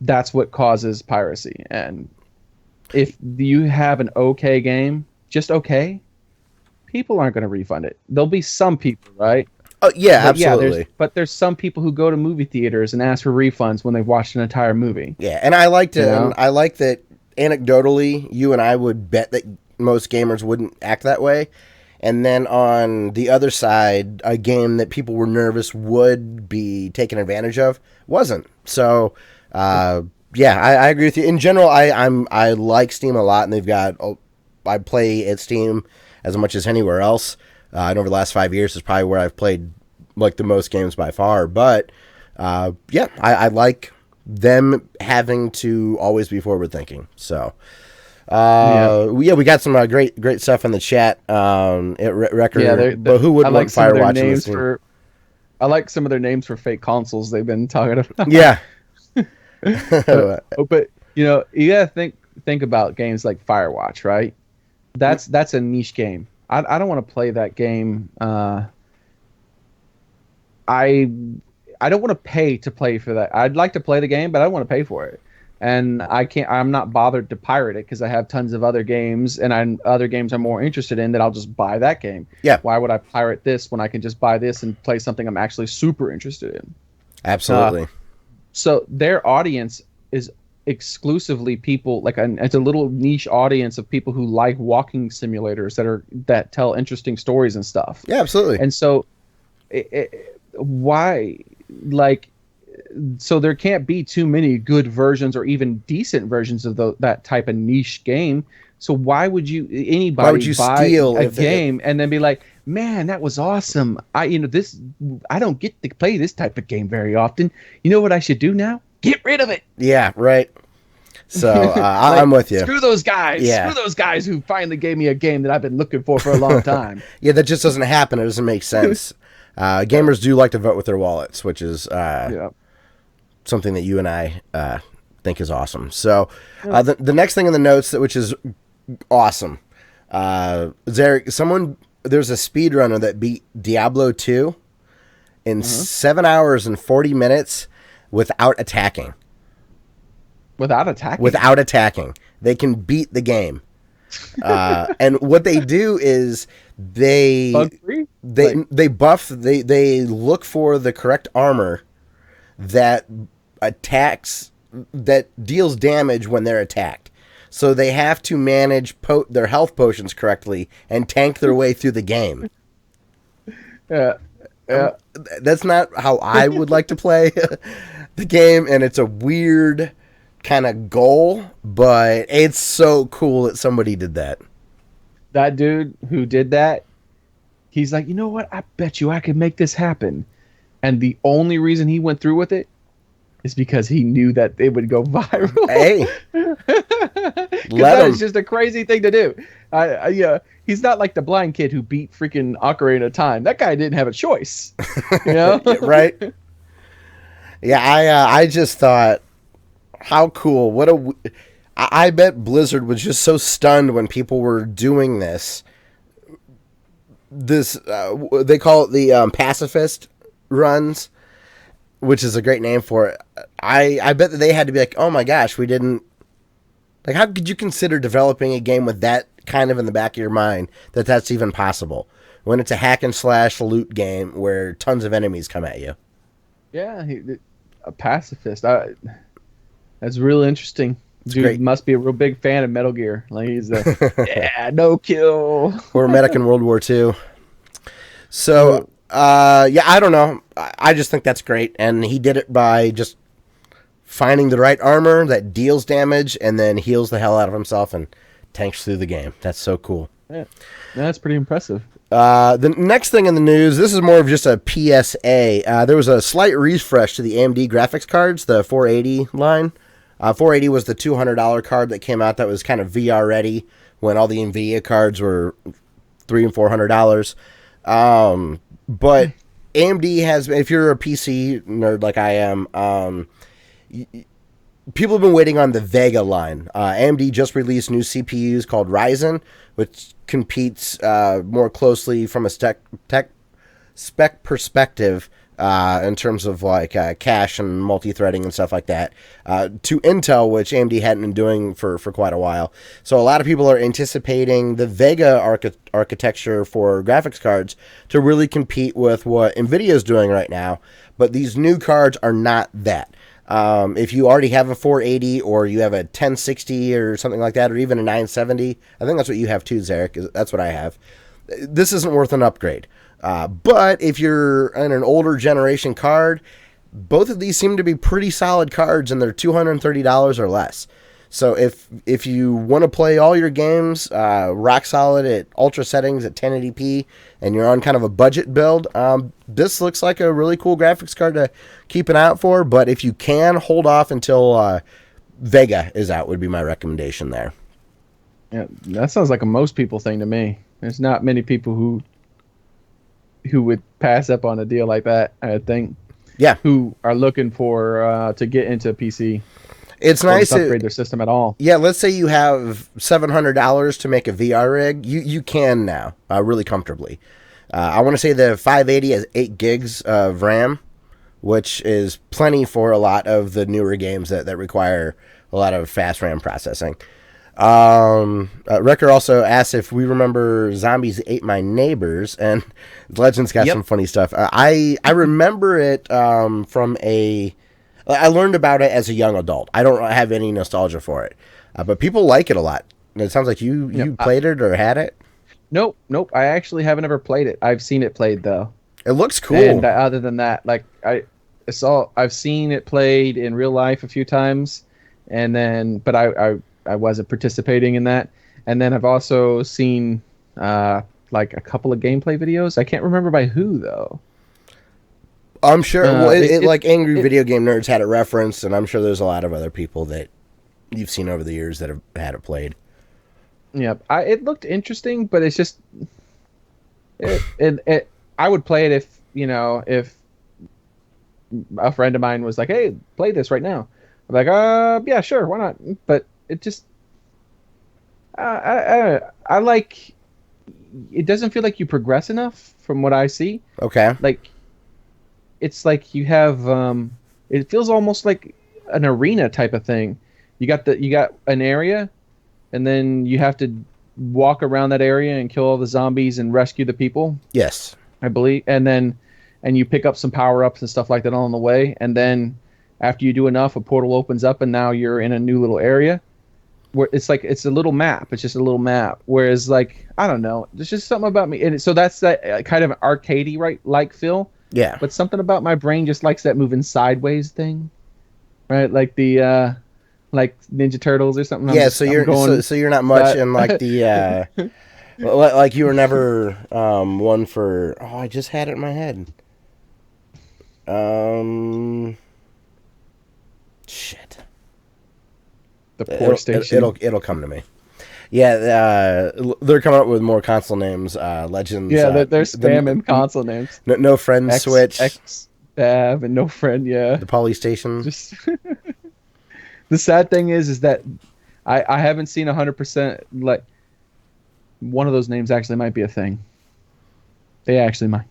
[SPEAKER 2] That's what causes piracy. And if you have an okay game, just okay, people aren't going to refund it. There'll be some people, right?
[SPEAKER 1] Oh yeah, absolutely.
[SPEAKER 2] But there's some people who go to movie theaters and ask for refunds when they've watched an entire movie.
[SPEAKER 1] Yeah, and I liked it. And I like that. Anecdotally, you and I would bet that most gamers wouldn't act that way. And then on the other side, a game that people were nervous would be taken advantage of wasn't. So, I agree with you. In general, I like Steam a lot, and they've got. I play at Steam as much as anywhere else. And over the last 5 years is probably where I've played like the most games by far. But I like them having to always be forward thinking. So. We got some great stuff in the chat. Record, but who would want Firewatch in this team?
[SPEAKER 2] I like some of their names for fake consoles they've been talking about.
[SPEAKER 1] Yeah.
[SPEAKER 2] But you gotta think about games like Firewatch, right? That's a niche game. I don't want to play that game. I don't want to pay to play for that. I'd like to play the game, but I don't want to pay for it. And I'm not bothered to pirate it because I have tons of other games, and other games I'm more interested in that I'll just buy that game.
[SPEAKER 1] Yeah.
[SPEAKER 2] Why would I pirate this when I can just buy this and play something I'm actually super interested in?
[SPEAKER 1] Absolutely.
[SPEAKER 2] So their audience is exclusively people it's a little niche audience of people who like walking simulators that tell interesting stories and stuff.
[SPEAKER 1] Yeah, absolutely.
[SPEAKER 2] And so so there can't be too many good versions or even decent versions of that type of niche game. So why would anybody buy a game and then be like, man, that was awesome. I don't get to play this type of game very often. You know what I should do now? Get rid of it.
[SPEAKER 1] Yeah, right. So I'm with you.
[SPEAKER 2] Screw those guys.
[SPEAKER 1] Yeah.
[SPEAKER 2] Screw those guys who finally gave me a game that I've been looking for a long time.
[SPEAKER 1] Yeah, that just doesn't happen. It doesn't make sense. Gamers do like to vote with their wallets, which is something that you and I think is awesome. So the next thing in the notes, which is awesome, Xearrik, there's a speedrunner that beat Diablo 2 in 7 hours and 40 minutes without attacking.
[SPEAKER 2] Without attacking?
[SPEAKER 1] Without attacking. They can beat the game. And what they do is they buff, they look for the correct armor that deals damage when they're attacked. So they have to manage their health potions correctly and tank their way through the game.
[SPEAKER 2] Yeah.
[SPEAKER 1] That's not how I would like to play the game, and it's a weird kind of goal, but it's so cool that somebody did that.
[SPEAKER 2] That dude who did that, he's like, you know what? I bet you I could make this happen. And the only reason he went through with it is because he knew that it would go viral.
[SPEAKER 1] Hey,
[SPEAKER 2] that is just a crazy thing to do. He's not like the blind kid who beat freaking Ocarina of Time. That guy didn't have a choice, you know?
[SPEAKER 1] Right? Yeah, I just thought, how cool! I bet Blizzard was just so stunned when people were doing this. They call it the pacifist runs, which is a great name for it. I bet that they had to be like, oh my gosh, we didn't... Like, how could you consider developing a game with that kind of in the back of your mind that's even possible when it's a hack and slash loot game where tons of enemies come at you?
[SPEAKER 2] Yeah, a pacifist. That's real interesting. Dude
[SPEAKER 1] great.
[SPEAKER 2] Must be a real big fan of Metal Gear. Like he's no kill.
[SPEAKER 1] Or medic in World War II. So, I don't know. I just think that's great. And he did it by just finding the right armor that deals damage and then heals the hell out of himself and tanks through the game. That's so cool.
[SPEAKER 2] Yeah, that's pretty impressive.
[SPEAKER 1] The next thing in the news, this is more of just a PSA. There was a slight refresh to the AMD graphics cards, the 480 line. 480 was the $200 card that came out that was kind of VR ready when all the NVIDIA cards were $300 and $400. But AMD has, if you're a PC nerd like I am, people have been waiting on the Vega line. AMD just released new CPUs called Ryzen, which competes more closely from a spec perspective in terms of like cache and multi-threading and stuff like that, to Intel, which AMD hadn't been doing for quite a while. So a lot of people are anticipating the Vega architecture for graphics cards to really compete with what NVIDIA is doing right now. But these new cards are not that. If you already have a 480 or you have a 1060 or something like that, or even a 970, I think that's what you have too, Xearrik. That's what I have. This isn't worth an upgrade. But if you're in an older generation card, both of these seem to be pretty solid cards, and they're $230 or less. So if you want to play all your games rock solid at ultra settings at 1080p, and you're on kind of a budget build, this looks like a really cool graphics card to keep an eye out for. But if you can, hold off until Vega is out, would be my recommendation there.
[SPEAKER 2] Yeah, that sounds like a most people thing to me. There's not many people who would pass up on a deal like that, I think.
[SPEAKER 1] Yeah.
[SPEAKER 2] Who are looking for to get into PC.
[SPEAKER 1] It's nice
[SPEAKER 2] to upgrade their system at all.
[SPEAKER 1] Yeah, let's say you have $700 to make a VR rig. You can now, really comfortably. I want to say the 580 has 8 gigs of RAM, which is plenty for a lot of the newer games that require a lot of fast RAM processing. Wrecker also asked if we remember Zombies Ate My Neighbors, and Legend's got some funny stuff. I remember it from I learned about it as a young adult. I don't have any nostalgia for it, but people like it a lot. And it sounds like you played it or had it.
[SPEAKER 2] Nope. I actually haven't ever played it. I've seen it played though.
[SPEAKER 1] It looks cool.
[SPEAKER 2] And other than that, like I've seen it played in real life a few times, and then but I wasn't participating in that. And then I've also seen like a couple of gameplay videos. I can't remember by who though.
[SPEAKER 1] I'm sure like Angry Video Game Nerds had it referenced, and I'm sure there's a lot of other people that you've seen over the years that have had it played.
[SPEAKER 2] Yeah, it looked interesting, but it's just it. I would play it if if a friend of mine was like, "Hey, play this right now." I'm like, yeah, sure, why not?" But it just I like. It doesn't feel like you progress enough from what I see.
[SPEAKER 1] Okay.
[SPEAKER 2] Like it's like you have it feels almost like an arena type of thing. You got an area, and then you have to walk around that area and kill all the zombies and rescue the people,
[SPEAKER 1] Yes.
[SPEAKER 2] I believe. And you pick up some power-ups and stuff like that on the way, and then after you do enough, a portal opens up and now you're in a new little area where it's like it's a little map. It's just a little map. Whereas like I don't know, there's just something about me, and so that's that kind of arcadey right like feel.
[SPEAKER 1] Yeah.
[SPEAKER 2] But something about my brain just likes that moving sideways thing, right? Like the like Ninja Turtles or something.
[SPEAKER 1] Yeah. So you're not much in like the like you were never one for. Oh, I just had it in my head. Shit.
[SPEAKER 2] The poor station.
[SPEAKER 1] It'll come to me. Yeah, they're coming up with more console names. Legends.
[SPEAKER 2] Yeah, they're spamming console names.
[SPEAKER 1] No friend Switch.
[SPEAKER 2] Have and no friend. Yeah.
[SPEAKER 1] The Polystation.
[SPEAKER 2] Just the sad thing is that I haven't seen 100% like one of those names actually might be a thing. They actually might.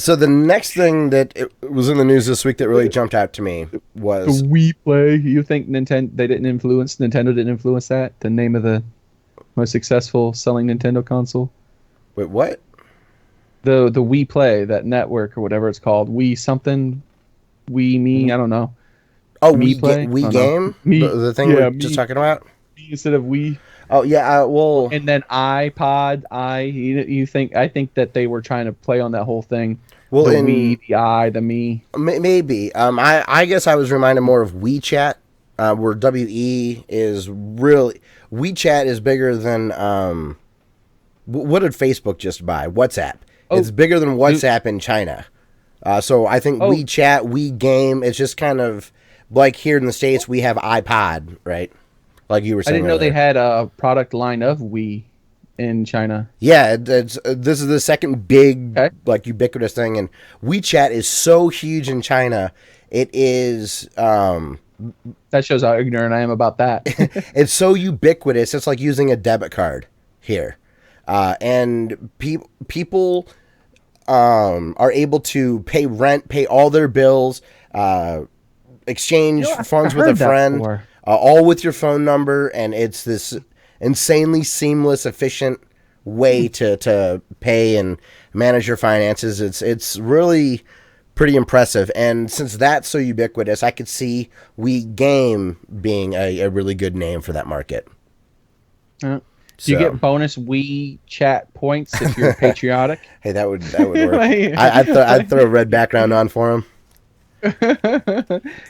[SPEAKER 1] So the next thing that was in the news this week that really jumped out to me was
[SPEAKER 2] the Wii Play. You think Nintendo didn't influence that? The name of the most successful selling Nintendo console?
[SPEAKER 1] Wait, what?
[SPEAKER 2] The Wii Play, that network or whatever it's called. Wii something. Wii Me, I don't know.
[SPEAKER 1] Oh,
[SPEAKER 2] WeGame?
[SPEAKER 1] The thing we're just talking about?
[SPEAKER 2] Instead of Wii.
[SPEAKER 1] Oh yeah, well,
[SPEAKER 2] and then iPod, I think that they were trying to play on that whole thing.
[SPEAKER 1] Well,
[SPEAKER 2] the Wii, the I, the Me.
[SPEAKER 1] Maybe. I guess I was reminded more of WeChat, where WE is really WeChat is bigger than what did Facebook just buy? WhatsApp. Oh, it's bigger than WhatsApp in China. So I think WeChat, WeGame, it's just kind of like here in the States we have iPod, right? Like you were saying.
[SPEAKER 2] I didn't know they had a product line of Wii in China.
[SPEAKER 1] Yeah, this is the second big like ubiquitous thing, and WeChat is so huge in China. It is
[SPEAKER 2] that shows how ignorant I am about that.
[SPEAKER 1] It's so ubiquitous. It's like using a debit card here, and people are able to pay rent, pay all their bills, exchange funds with a friend. All with your phone number, and it's this insanely seamless, efficient way to pay and manage your finances. It's really pretty impressive, and since that's so ubiquitous, I could see WeGame being a really good name for that market.
[SPEAKER 2] Do you get bonus WeChat points if you're patriotic?
[SPEAKER 1] Hey, that would work. I'd throw a red background on for him.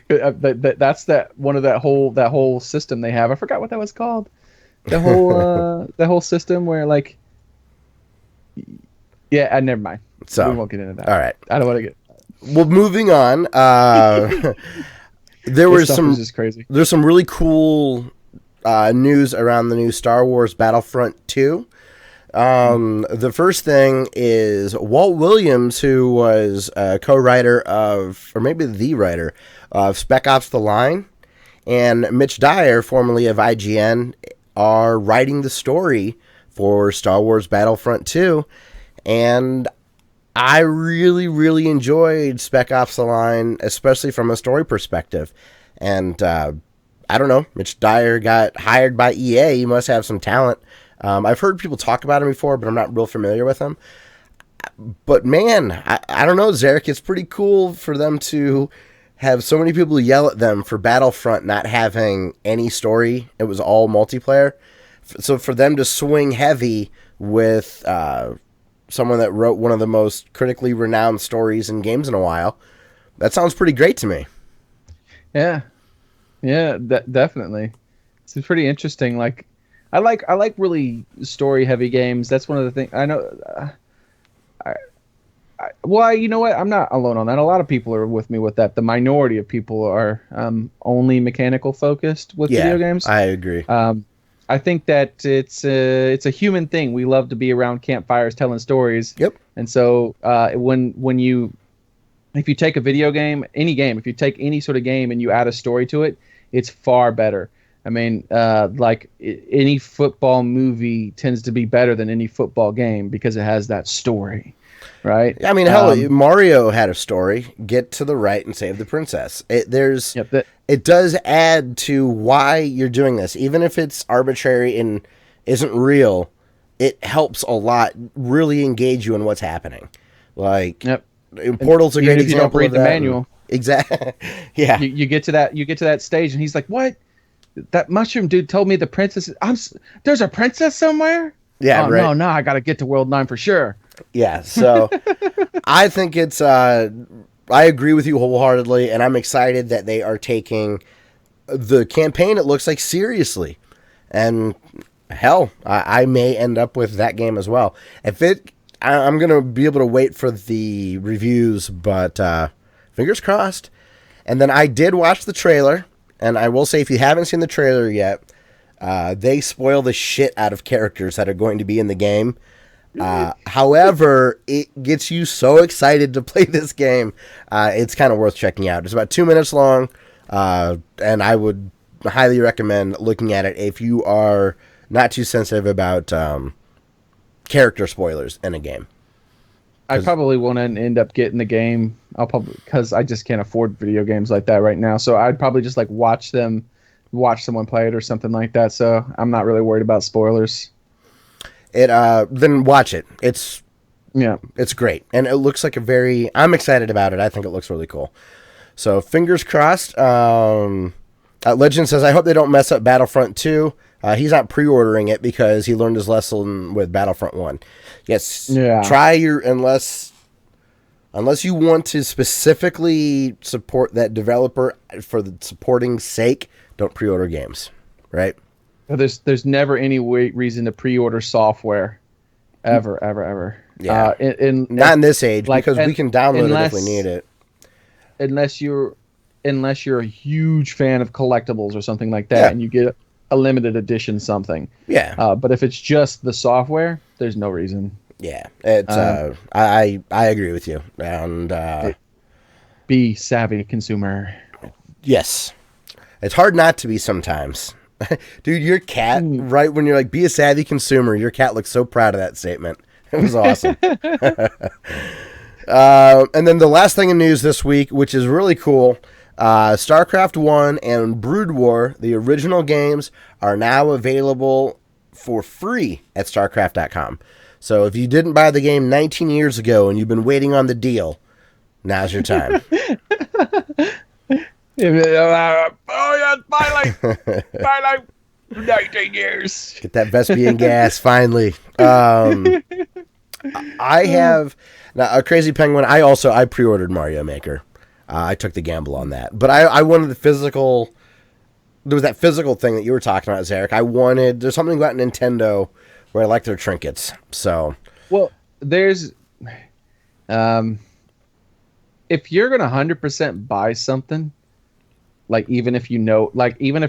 [SPEAKER 2] That's that whole system they have. I forgot what that was called. The whole system where like, yeah, never mind.
[SPEAKER 1] So
[SPEAKER 2] we won't get into that.
[SPEAKER 1] All right,
[SPEAKER 2] I don't want to get.
[SPEAKER 1] Well, moving on. There's some really cool news around the new Star Wars Battlefront 2. The first thing is Walt Williams, who was a co-writer of, or maybe the writer of Spec Ops: The Line, and Mitch Dyer, formerly of IGN, are writing the story for Star Wars Battlefront 2. And I really, really enjoyed Spec Ops: The Line, especially from a story perspective. And I don't know, Mitch Dyer got hired by EA. He must have some talent. I've heard people talk about him before, but I'm not real familiar with him. But man, I don't know, Xearrik, it's pretty cool for them to have so many people yell at them for Battlefront not having any story. It was all multiplayer. So for them to swing heavy with someone that wrote one of the most critically renowned stories in games in a while, that sounds pretty great to me.
[SPEAKER 2] Yeah, definitely. It's pretty interesting. Like, I like really story heavy games. That's one of the things I know. Well, you know what? I'm not alone on that. A lot of people are with me with that. The minority of people are only mechanical focused with video games.
[SPEAKER 1] I agree.
[SPEAKER 2] I think that it's a human thing. We love to be around campfires telling stories.
[SPEAKER 1] Yep.
[SPEAKER 2] And so if you take a video game, any game, if you take any sort of game and you add a story to it, it's far better. I mean, any football movie tends to be better than any football game because it has that story, right?
[SPEAKER 1] I mean, hell, Mario had a story. Get to the right and save the princess. It does add to why you're doing this, even if it's arbitrary and isn't real. It helps a lot. Really engage you in what's happening. Like, Portal's a great example. If you don't read the manual,
[SPEAKER 2] exactly. Yeah, you get to that stage, and he's like, "What? That mushroom dude told me the princess. There's a princess somewhere."
[SPEAKER 1] Yeah, right.
[SPEAKER 2] No, I got to get to World 9 for sure.
[SPEAKER 1] Yeah, so I think it's. I agree with you wholeheartedly, and I'm excited that they are taking the campaign. It looks like seriously, and hell, I may end up with that game as well. I'm going to be able to wait for the reviews, but fingers crossed. And then I did watch the trailer, and I will say, if you haven't seen the trailer yet, they spoil the shit out of characters that are going to be in the game. However, it gets you so excited to play this game. It's kind of worth checking out. It's about 2 minutes long, and I would highly recommend looking at it if you are not too sensitive about character spoilers in a game.
[SPEAKER 2] I probably won't end up getting the game. I'll probably, because I just can't afford video games like that right now. So I'd probably just like watch someone play it or something like that. So I'm not really worried about spoilers. Then watch it. It's great, and it looks like I'm excited about it. I think it looks really cool. So fingers crossed. Legend says, I hope they don't mess up Battlefront 2. He's not pre-ordering it because he learned his lesson with Battlefront 1. Yes, unless you want to specifically support that developer for the supporting sake, don't pre-order games, right? There's never any reason to pre-order software, ever.
[SPEAKER 1] Yeah, not in this age, because we can download it if we need it.
[SPEAKER 2] Unless you're a huge fan of collectibles or something like that, and you get a limited edition something.
[SPEAKER 1] Yeah.
[SPEAKER 2] But if it's just the software, there's no reason.
[SPEAKER 1] Yeah. It's I agree with you. And
[SPEAKER 2] be savvy consumer.
[SPEAKER 1] Yes. It's hard not to be sometimes. Dude, your cat, right when you're like, be a savvy consumer, your cat looks so proud of that statement. It was awesome. And then the last thing in news this week, which is really cool, Starcraft 1 and Brood War, the original games, are now available for free at StarCraft.com. So if you didn't buy the game 19 years ago and you've been waiting on the deal, now's your time.
[SPEAKER 2] Finally, 19 years.
[SPEAKER 1] Get that Vespian gas, finally. I have... Now, a Crazy Penguin, I pre-ordered Mario Maker. I took the gamble on that. But I wanted the physical... There was that physical thing that you were talking about, Xearrik. There's something about Nintendo where I like their trinkets. So...
[SPEAKER 2] Well, there's... if you're going to 100% buy something, like even if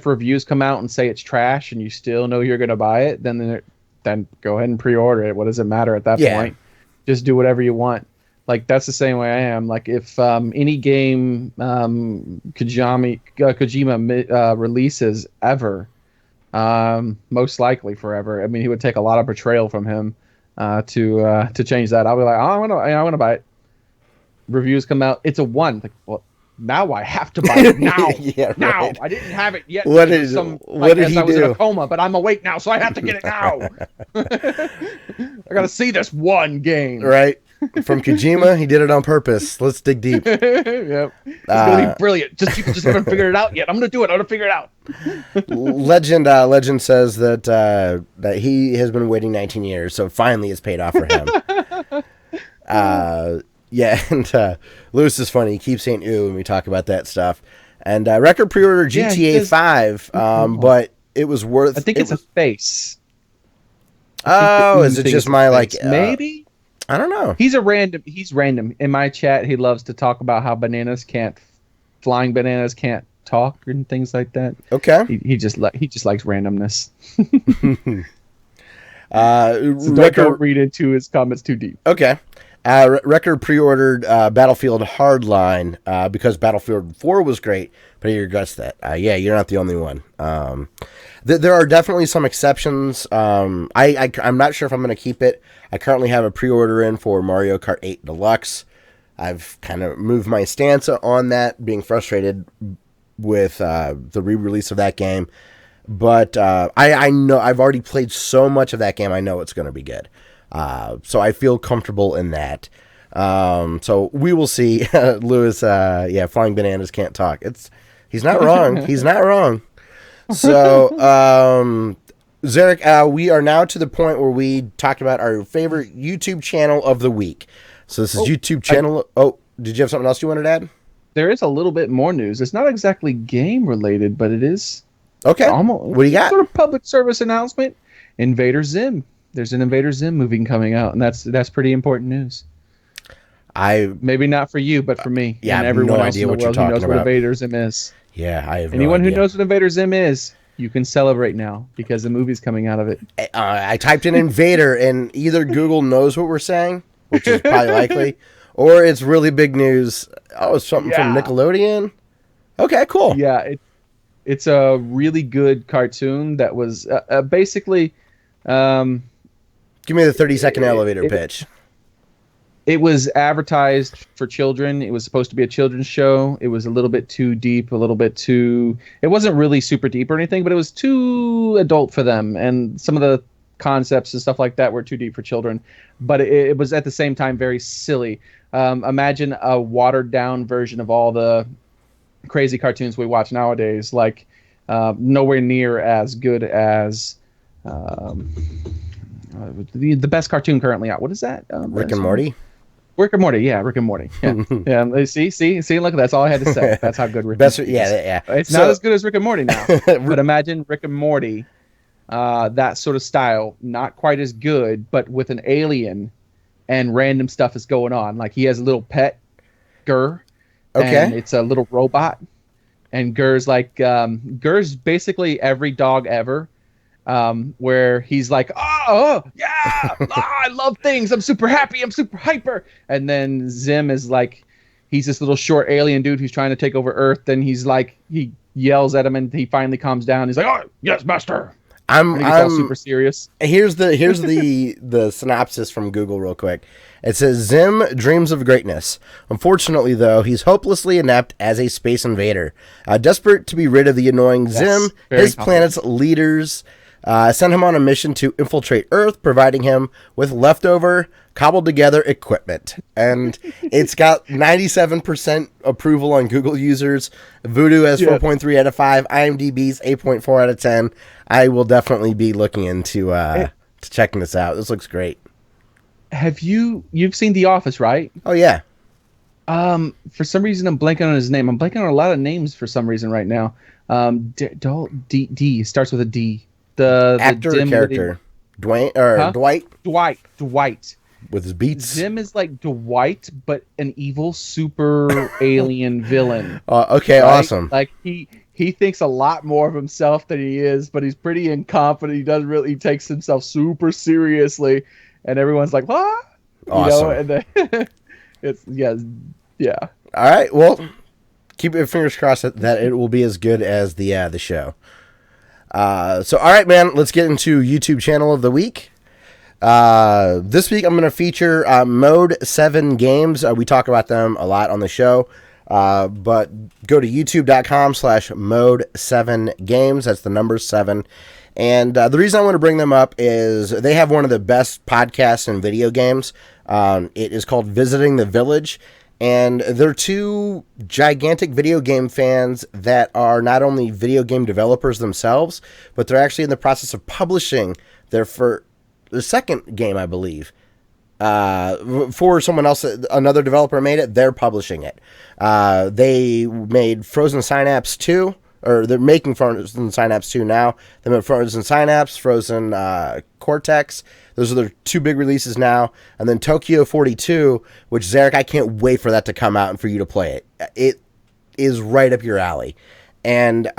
[SPEAKER 2] reviews come out and say it's trash and you still know you're going to buy it, then go ahead and pre-order it. What does it matter at that point? Just do whatever you want. Like, that's the same way I am. Like, if any game Kojima releases ever, most likely forever. I mean, he would take a lot of betrayal from him to change that. I'll be like, I want to buy it. Reviews come out, it's a 1. Like, well, now I have to buy it now. Now I didn't have it yet.
[SPEAKER 1] What did he
[SPEAKER 2] do? I was in a coma, but I'm awake now, so I have to get it now. I gotta see this one game.
[SPEAKER 1] Right. From Kojima, he did it on purpose. Let's dig deep.
[SPEAKER 2] Yep. It's gonna be brilliant. Just haven't figured it out yet. I'm gonna do it. I'm gonna figure it out.
[SPEAKER 1] Legend says that he has been waiting 19 years, so finally it's paid off for him. Yeah, and Lewis is funny. He keeps saying "ooh" when we talk about that stuff. And record pre-order GTA 5, but it was worth...
[SPEAKER 2] I think it's a face.
[SPEAKER 1] Oh, is it just my, like...
[SPEAKER 2] maybe?
[SPEAKER 1] I don't know.
[SPEAKER 2] He's random. In my chat, he loves to talk about how flying bananas can't talk and things like that.
[SPEAKER 1] Okay.
[SPEAKER 2] He just likes randomness. So
[SPEAKER 1] Record,
[SPEAKER 2] don't read into his comments too deep.
[SPEAKER 1] Okay. Record pre-ordered Battlefield Hardline because Battlefield 4 was great, but he regrets that. Yeah, you're not the only one. There are definitely some exceptions. I'm not sure if I'm going to keep it. I currently have a pre-order in for Mario Kart 8 Deluxe. I've kind of moved my stance on that, being frustrated with the re-release of that game. But I know I've already played so much of that game. I know it's going to be good. So I feel comfortable in that. So we will see. Lewis, flying bananas can't talk. He's not wrong. He's not wrong. So, Xearrik, we are now to the point where we talked about our favorite YouTube channel of the week. So this is YouTube channel. Did you have something else you wanted to add?
[SPEAKER 2] There is a little bit more news. It's not exactly game related, but it is.
[SPEAKER 1] Okay.
[SPEAKER 2] What
[SPEAKER 1] do you got?
[SPEAKER 2] Sort of public service announcement. Invader Zim. There's an Invader Zim movie coming out, and that's pretty important news. Maybe not for you, but for me.
[SPEAKER 1] Yeah,
[SPEAKER 2] and
[SPEAKER 1] I have
[SPEAKER 2] everyone
[SPEAKER 1] no
[SPEAKER 2] else
[SPEAKER 1] idea
[SPEAKER 2] in the
[SPEAKER 1] what you're
[SPEAKER 2] world
[SPEAKER 1] talking
[SPEAKER 2] who knows
[SPEAKER 1] about.
[SPEAKER 2] what Invader Zim is.
[SPEAKER 1] Yeah, I have
[SPEAKER 2] Anyone
[SPEAKER 1] no idea.
[SPEAKER 2] who knows what Invader Zim is, you can celebrate now because the movie's coming out of it.
[SPEAKER 1] I typed in Invader, and either Google knows what we're saying, which is probably likely, or it's really big news. Oh, it's something from Nickelodeon? Okay, cool.
[SPEAKER 2] Yeah, it's a really good cartoon that was basically...
[SPEAKER 1] Give me the 30-second elevator pitch.
[SPEAKER 2] It was advertised for children. It was supposed to be a children's show. It was a little bit too deep, it wasn't really super deep or anything, but it was too adult for them. And some of the concepts and stuff like that were too deep for children. But it was at the same time very silly. Imagine a watered down version of all the crazy cartoons we watch nowadays, like nowhere near as good as the best cartoon currently out. What is that?
[SPEAKER 1] Rick and Morty?
[SPEAKER 2] Rick and Morty, yeah, Rick and Morty. Yeah, yeah. See. Look, that's all I had to say. That's how good Rick. Best, and Morty is.
[SPEAKER 1] Yeah.
[SPEAKER 2] It's not as good as Rick and Morty now, but imagine Rick and Morty, that sort of style, not quite as good, but with an alien, and random stuff is going on. Like he has a little pet, Gur, and it's a little robot, and Gur's basically every dog ever. Where he's like, I love things. I'm super happy. I'm super hyper. And then Zim is like, he's this little short alien dude who's trying to take over Earth. Then he's like, he yells at him and he finally calms down. He's like, oh, yes, master. I'm all super serious.
[SPEAKER 1] Here's the synopsis from Google real quick. It says Zim dreams of greatness. Unfortunately, though, he's hopelessly inept as a space invader. Desperate to be rid of the annoying Zim, his planet's leaders send him on a mission to infiltrate Earth, providing him with leftover, cobbled-together equipment. And it's got 97% approval on Google users. Voodoo has 4.3 out of 5. IMDb's 8.4 out of 10. I will definitely be looking into to checking this out. This looks great.
[SPEAKER 2] You've seen The Office, right?
[SPEAKER 1] Oh, yeah.
[SPEAKER 2] For some reason, I'm blanking on his name. I'm blanking on a lot of names for some reason right now. D starts with a D. The
[SPEAKER 1] actor or character?
[SPEAKER 2] Dwight.
[SPEAKER 1] With his beats?
[SPEAKER 2] Zim is like Dwight, but an evil super alien villain.
[SPEAKER 1] Okay, right? Awesome.
[SPEAKER 2] Like he thinks a lot more of himself than he is, but he's pretty incompetent. He takes himself super seriously, and everyone's like, what?
[SPEAKER 1] Awesome.
[SPEAKER 2] And then it's yeah.
[SPEAKER 1] All right, well, keep your fingers crossed that it will be as good as the show. So, all right, man, let's get into YouTube channel of the week. This week I'm going to feature Mode 7 games. We talk about them a lot on the show, but go to youtube.com/Mode7Games. That's the number 7. And the reason I want to bring them up is they have one of the best podcasts in video games. It is called Visiting the Village. And they're two gigantic video game fans that are not only video game developers themselves, but they're actually in the process of publishing their second game, I believe. For someone else, another developer made it, they're publishing it. They made Frozen Synapse 2, or they're making Frozen Synapse 2 now. They made Frozen Synapse, Frozen Cortex. Those are their 2 big releases now. And then Tokyo 42, which, Xearrik, I can't wait for that to come out and for you to play it. It is right up your alley. And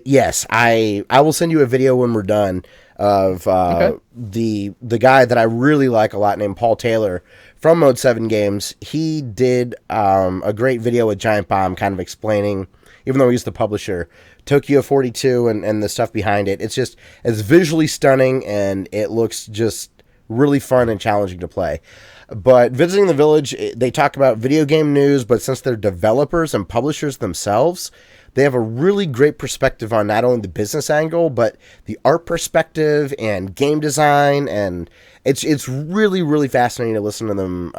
[SPEAKER 1] yes, I will send you a video when we're done of the guy that I really like a lot named Paul Taylor from Mode 7 Games. He did a great video with Giant Bomb kind of explaining, even though he's the publisher, Tokyo 42 and the stuff behind it. It's visually stunning, and it looks just really fun and challenging to play. But Visiting the Village, they talk about video game news, but since they're developers and publishers themselves, they have a really great perspective on not only the business angle, but the art perspective and game design. And it's really, really fascinating to listen to them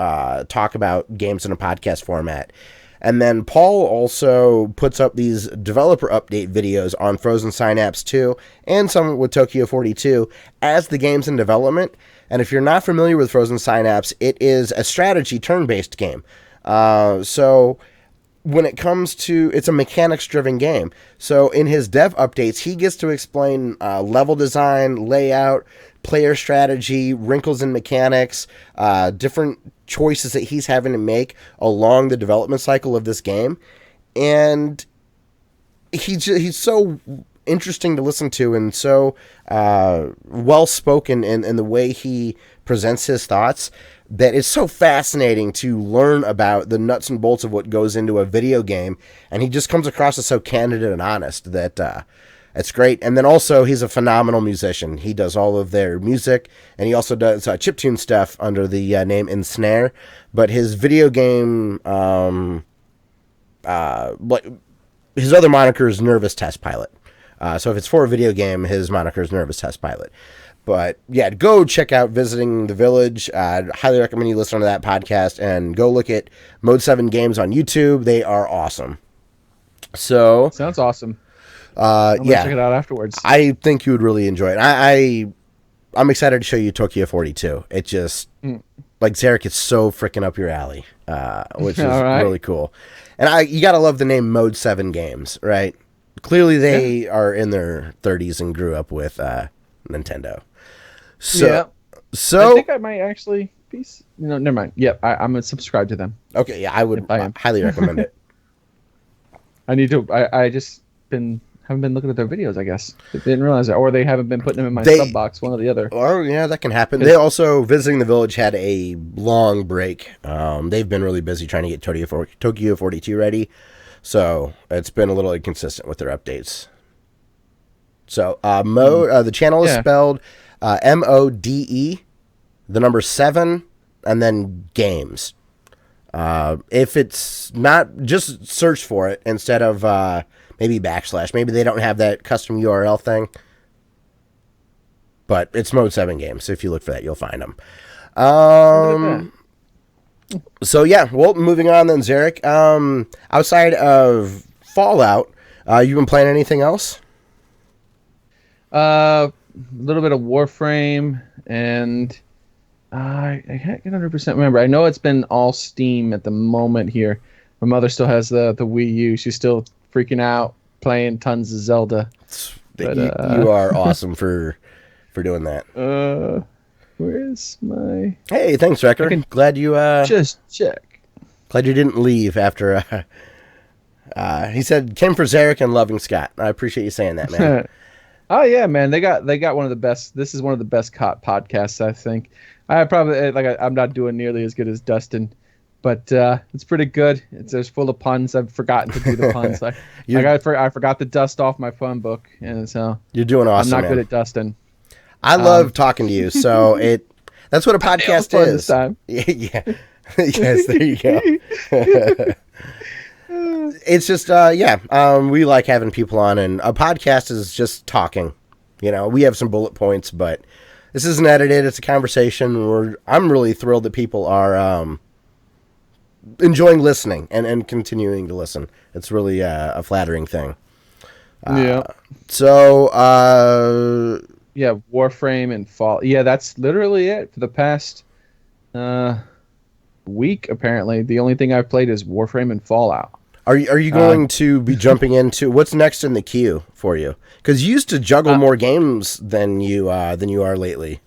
[SPEAKER 1] talk about games in a podcast format. And then Paul also puts up these developer update videos on Frozen Synapse 2 and some with Tokyo 42 as the game's in development. And if you're not familiar with Frozen Synapse, it is a strategy turn-based game. So when it comes to, it's a mechanics-driven game. So in his dev updates, he gets to explain level design, layout, player strategy, wrinkles in mechanics, different choices that he's having to make along the development cycle of this game. And he's so interesting to listen to and so well-spoken in the way he presents his thoughts that it's so fascinating to learn about the nuts and bolts of what goes into a video game. And he just comes across as so candid and honest that it's great. And then also, he's a phenomenal musician. He does all of their music, and he also does chiptune stuff under the name Ensnare. But his video game, his other moniker is Nervous Test Pilot. So if it's for a video game, his moniker is Nervous Test Pilot. But yeah, go check out Visiting the Village. I'd highly recommend you listen to that podcast and go look at Mode 7 Games on YouTube. They are awesome. So
[SPEAKER 2] sounds awesome.
[SPEAKER 1] Yeah,
[SPEAKER 2] check it out afterwards.
[SPEAKER 1] I think you would really enjoy it. I'm excited to show you Tokyo 42. It just like Xearrik, it's so freaking up your alley, which is really cool. And you gotta love the name Mode 7 Games, right? Clearly they are in their 30s and grew up with Nintendo. So
[SPEAKER 2] I think I might actually be. No, never mind. Yep, I'm gonna subscribe to them.
[SPEAKER 1] Okay, yeah, I would highly recommend it.
[SPEAKER 2] I need to. I just haven't been looking at their videos, I guess. They didn't realize that. Or they haven't been putting them in my sub box, one or the other.
[SPEAKER 1] Or, yeah, that can happen. They also, Visiting the Village had a long break. They've been really busy trying to get Tokyo 42 ready. So, it's been a little inconsistent with their updates. So, the channel is spelled MODE, the number 7, and then games. If it's not, just search for it instead of maybe /. Maybe they don't have that custom URL thing. But it's Mode 7 Games. So if you look for that, you'll find them. So yeah, well, moving on then, Xearrik. Outside of Fallout, you been playing anything else?
[SPEAKER 2] A little bit of Warframe, and I can't 100% remember. I know it's been all Steam at the moment here. My mother still has the Wii U. She's still freaking out, playing tons of Zelda. But,
[SPEAKER 1] you are awesome for doing that.
[SPEAKER 2] Where's my...
[SPEAKER 1] Hey, thanks, Wrecker. Glad you...
[SPEAKER 2] just check.
[SPEAKER 1] Glad you didn't leave after... he said, came for Xearrik and loving Scott. I appreciate you saying that, man.
[SPEAKER 2] Oh yeah, man! They got one of the best. This is one of the best podcasts, I think. I probably I'm not doing nearly as good as Dustin, but it's pretty good. It's full of puns. I've forgotten to do the puns. I forgot to dust off my phone book, and so
[SPEAKER 1] you're doing awesome.
[SPEAKER 2] I'm not good at dusting.
[SPEAKER 1] I love talking to you, so that's what a podcast is.
[SPEAKER 2] This time.
[SPEAKER 1] Yeah. Yes, there you go. It's just, we like having people on, and a podcast is just talking. You know, we have some bullet points, but this isn't edited. It's a conversation. I'm really thrilled that people are enjoying listening and continuing to listen. It's really a flattering thing. So,
[SPEAKER 2] Warframe and Fall. Yeah, that's literally it for the past week, apparently. The only thing I've played is Warframe and Fallout.
[SPEAKER 1] Are you going to be jumping into what's next in the queue for you? Because you used to juggle more games than you are lately.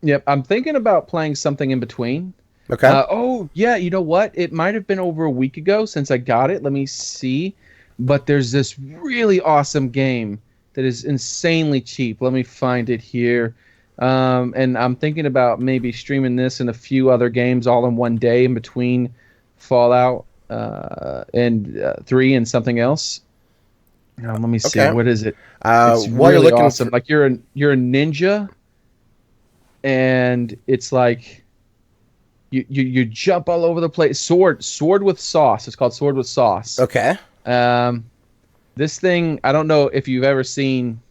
[SPEAKER 2] Yep, I'm thinking about playing something in between.
[SPEAKER 1] Okay.
[SPEAKER 2] Oh yeah, you know what? It might have been over a week ago since I got it. Let me see. But there's this really awesome game that is insanely cheap. Let me find it here. And I'm thinking about maybe streaming this and a few other games all in one day in between Fallout and 3 and something else. Let me see.
[SPEAKER 1] Okay.
[SPEAKER 2] What is it? It's
[SPEAKER 1] while
[SPEAKER 2] really
[SPEAKER 1] you're looking
[SPEAKER 2] awesome. Like you're a ninja, and it's like you jump all over the place. Sword with sauce. It's called Sword with Sauce.
[SPEAKER 1] Okay.
[SPEAKER 2] This thing, I don't know if you've ever seen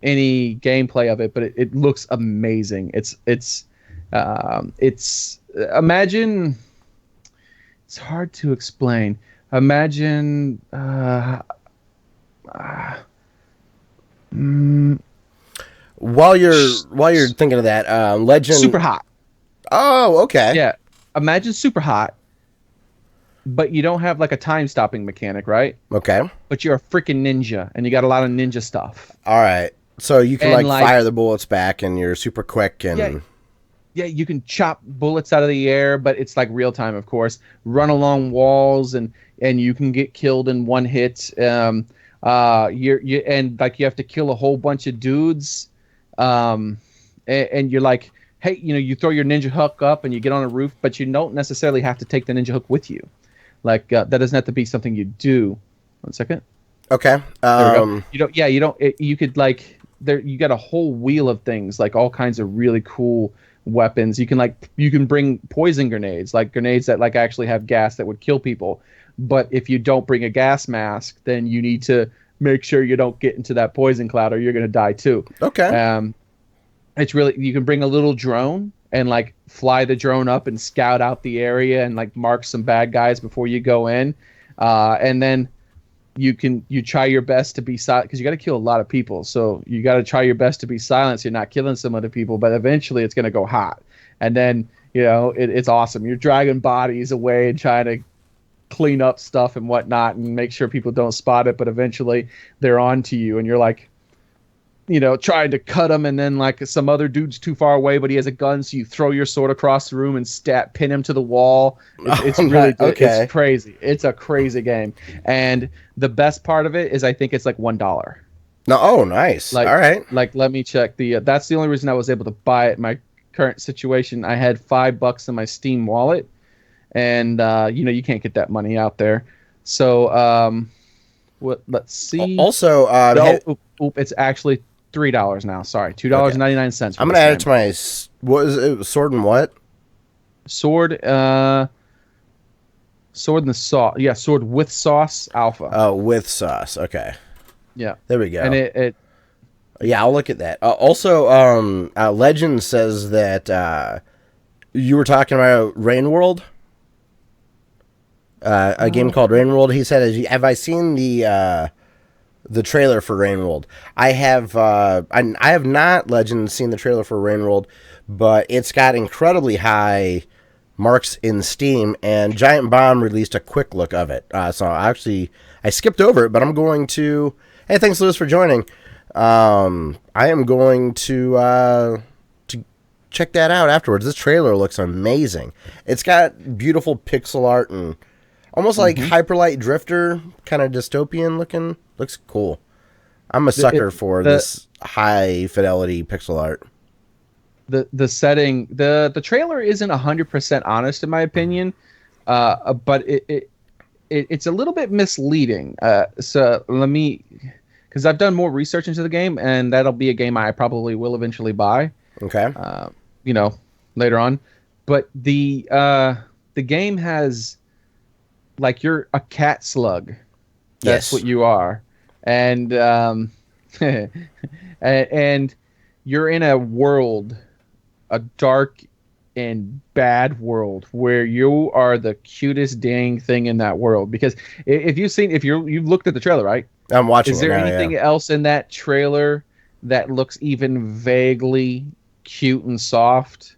[SPEAKER 2] any gameplay of it, but it looks amazing. It's imagine. It's hard to explain. Imagine.
[SPEAKER 1] While you're thinking of that, Legend
[SPEAKER 2] Super hot.
[SPEAKER 1] Oh, okay.
[SPEAKER 2] Yeah. Imagine super hot, but you don't have like a time stopping mechanic, right?
[SPEAKER 1] Okay.
[SPEAKER 2] But you're a freaking ninja and you got a lot of ninja stuff.
[SPEAKER 1] All right. So you can
[SPEAKER 2] And,
[SPEAKER 1] like fire the bullets back and you're super quick and
[SPEAKER 2] yeah, you can chop bullets out of the air, but it's like real time, of course. Run along walls and you can get killed in one hit. And like you have to kill a whole bunch of dudes. And you're like, hey, you throw your ninja hook up and you get on a roof, but you don't necessarily have to take the ninja hook with you. Like that doesn't have to be something you do. 1 second.
[SPEAKER 1] Okay.
[SPEAKER 2] You could like there. You got a whole wheel of things, like all kinds of really cool weapons. You can bring poison grenades, like grenades that like actually have gas that would kill people. But if you don't bring a gas mask, then you need to make sure you don't get into that poison cloud or you're going to die too.
[SPEAKER 1] Okay.
[SPEAKER 2] It's really, you can bring a little drone and like fly the drone up and scout out the area and like mark some bad guys before you go in. And then you try your best to be silent because you got to kill a lot of people. So you got to try your best to be silent so you're not killing some other people, but eventually it's going to go hot. And then, it's awesome. You're dragging bodies away and trying to clean up stuff and whatnot and make sure people don't spot it. But eventually they're on to you and you're like, trying to cut him, and then like some other dude's too far away, but he has a gun, so you throw your sword across the room and pin him to the wall. It's really
[SPEAKER 1] okay.
[SPEAKER 2] It's crazy. It's a crazy game, and the best part of it is I think it's like $1.
[SPEAKER 1] No, oh, nice.
[SPEAKER 2] Like,
[SPEAKER 1] all right.
[SPEAKER 2] Like, let me check that's the only reason I was able to buy it. In my current situation, I had $5 in my Steam wallet, and you can't get that money out there. So let's see.
[SPEAKER 1] Also,
[SPEAKER 2] it's actually $3 now. Sorry, $2.99.
[SPEAKER 1] I'm gonna add it to my. What is it? Sword and what?
[SPEAKER 2] Sword and the sauce. Yeah, Sword with Sauce Alpha.
[SPEAKER 1] Oh, with sauce. Okay.
[SPEAKER 2] Yeah.
[SPEAKER 1] There we go.
[SPEAKER 2] And it
[SPEAKER 1] yeah, I'll look at that. Also, Legend says that you were talking about Rain World. A game called Rain World. He said, "Have I seen the trailer for Rain World?" I have. I have not, Legend, seen the trailer for Rain World, but it's got incredibly high marks in Steam, and Giant Bomb released a quick look of it. So I skipped over it, but I'm going to. Hey, thanks, Lewis, for joining. I am going to check that out afterwards. This trailer looks amazing. It's got beautiful pixel art and almost like Hyperlight Drifter, kind of dystopian looking. Looks cool. I'm a sucker for this high fidelity pixel art.
[SPEAKER 2] The setting, the trailer isn't 100% honest in my opinion, but it's a little bit misleading. So let me, because I've done more research into the game, and that'll be a game I probably will eventually buy.
[SPEAKER 1] Okay.
[SPEAKER 2] Later on, but the game has, like, you're a cat slug. That's what you are. And and you're in a world, a dark and bad world, where you are the cutest dang thing in that world. Because if you've looked at the trailer, right?
[SPEAKER 1] I'm watching.
[SPEAKER 2] Is there anything else in that trailer that looks even vaguely cute and soft?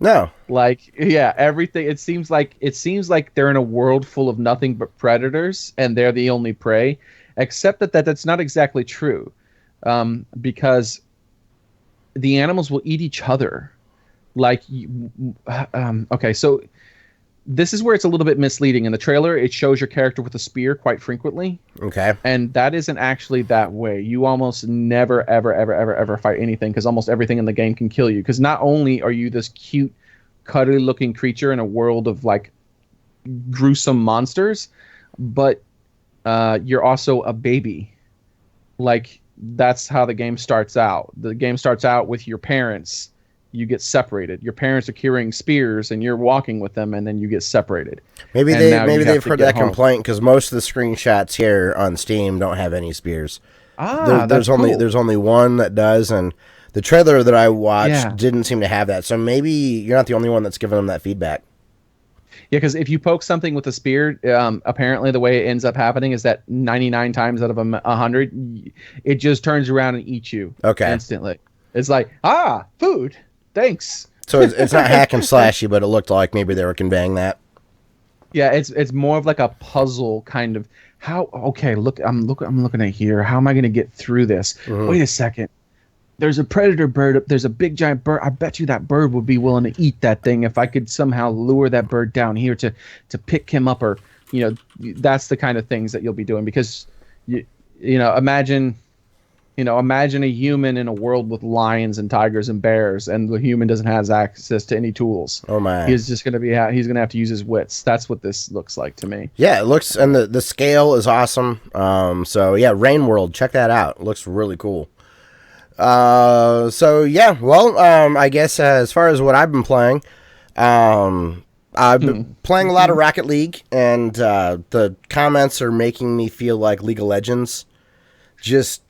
[SPEAKER 1] No.
[SPEAKER 2] Like, yeah, everything. It seems like they're in a world full of nothing but predators, and they're the only prey. Except that's not exactly true, because the animals will eat each other. Like, okay, so this is where it's a little bit misleading. In the trailer, it shows your character with a spear quite frequently.
[SPEAKER 1] Okay.
[SPEAKER 2] And that isn't actually that way. You almost never, ever, ever, ever, ever fight anything, because almost everything in the game can kill you. Because not only are you this cute, cuddly-looking creature in a world of, like, gruesome monsters, but you're also a baby. Like, that's how the game starts out. The game starts out with your parents. You get separated. Your parents are carrying spears, and you're walking with them, and then you get separated.
[SPEAKER 1] Maybe they've heard that complaint, because most of the screenshots here on Steam don't have any spears. There's only one that does, and the trailer that I watched didn't seem to have that. So maybe you're not the only one that's giving them that feedback.
[SPEAKER 2] Yeah, because if you poke something with a spear, apparently the way it ends up happening is that 99 times out of 100, it just turns around and eats you instantly. It's like, food. Thanks.
[SPEAKER 1] So it's not hack and slashy, but it looked like maybe they were conveying that.
[SPEAKER 2] Yeah, it's more of like a puzzle kind of. I'm looking at here. How am I going to get through this? Mm-hmm. Wait a second. There's a predator bird. There's a big giant bird. I bet you that bird would be willing to eat that thing if I could somehow lure that bird down here to pick him up, or that's the kind of things that you'll be doing, because imagine a human in a world with lions and tigers and bears, and the human doesn't have access to any tools.
[SPEAKER 1] Oh my!
[SPEAKER 2] He's just gonna have to use his wits. That's what this looks like to me.
[SPEAKER 1] Yeah, it looks, and the scale is awesome. So yeah, Rain World, check that out. It looks really cool. So yeah, well, I guess as far as what I've been playing, I've been playing a lot of Rocket League, and the comments are making me feel like League of Legends. Just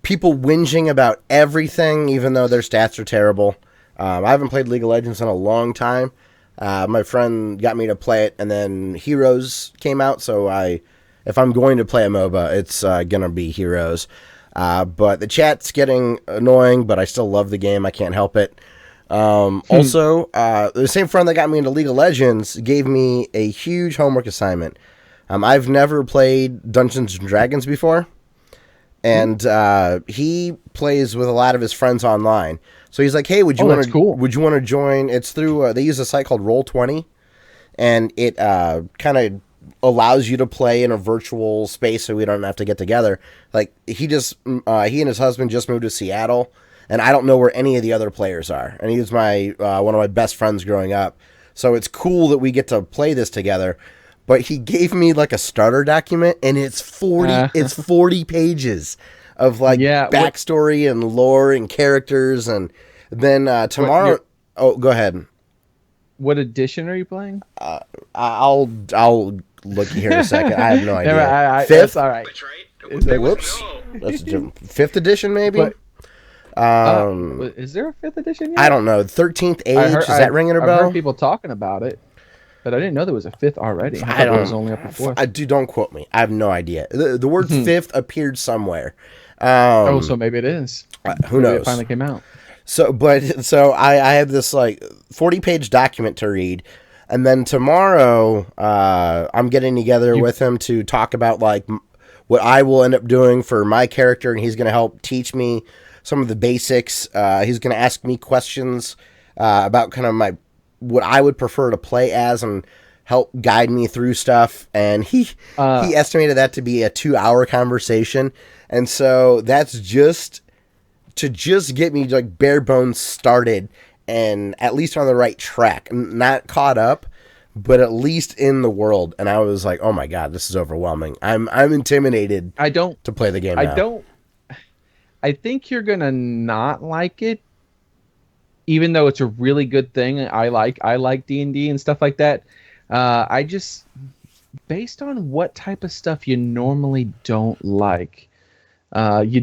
[SPEAKER 1] people whinging about everything, even though their stats are terrible. I haven't played League of Legends in a long time. My friend got me to play it, and then Heroes came out, so if I'm going to play a MOBA, it's going to be Heroes. But the chat's getting annoying, but I still love the game. I can't help it. Also, the same friend that got me into League of Legends gave me a huge homework assignment. I've never played Dungeons & Dragons before. And he plays with a lot of his friends online. So he's like, "Hey, would you want to join?" It's through they use a site called Roll20, and it kind of allows you to play in a virtual space, so we don't have to get together. Like he and his husband just moved to Seattle, and I don't know where any of the other players are. And he was my one of my best friends growing up. So it's cool that we get to play this together. But he gave me like a starter document, and it's 40 pages of like backstory and lore and characters, and then tomorrow. Go ahead.
[SPEAKER 2] What edition are you playing?
[SPEAKER 1] I'll look here in a second. I have no idea.
[SPEAKER 2] Fifth. That's all right.
[SPEAKER 1] Whoops. That's fifth edition, maybe.
[SPEAKER 2] Is there a fifth edition yet?
[SPEAKER 1] I don't know. 13th Age. Is that ringing a bell?
[SPEAKER 2] I've heard people talking about it. But I didn't know there was a fifth already. I don't. It was only up to fourth.
[SPEAKER 1] Don't quote me. I have no idea. The word fifth appeared somewhere.
[SPEAKER 2] So maybe it is.
[SPEAKER 1] Who knows?
[SPEAKER 2] It finally came out.
[SPEAKER 1] So I have this like 40-page document to read, and then tomorrow I'm getting together with him to talk about like what I will end up doing for my character, and he's going to help teach me some of the basics. He's going to ask me questions about kind of what I would prefer to play as, and help guide me through stuff. And he estimated that to be a 2-hour conversation. And so that's just to get me like bare bones started and at least on the right track, not caught up, but at least in the world. And I was like, oh my God, this is overwhelming. I'm intimidated. To play the game.
[SPEAKER 2] I think you're going to not like it. Even though it's a really good thing, I like D&D and stuff like that. I just, based on what type of stuff you normally don't like, you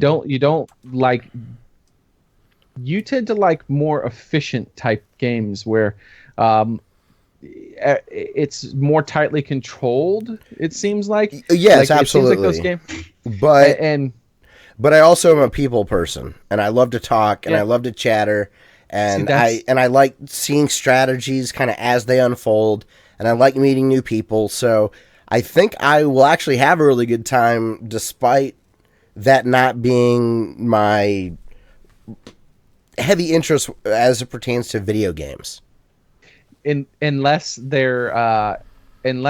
[SPEAKER 2] tend to like more efficient type games where it's more tightly controlled. It seems like
[SPEAKER 1] yes, absolutely.
[SPEAKER 2] It seems like those games,
[SPEAKER 1] but I also am a people person, and I love to talk, and I love to chatter. And I like seeing strategies kind of as they unfold, and I like meeting new people. So I think I will actually have a really good time, despite that not being my heavy interest as it pertains to video games.
[SPEAKER 2] Unless they're and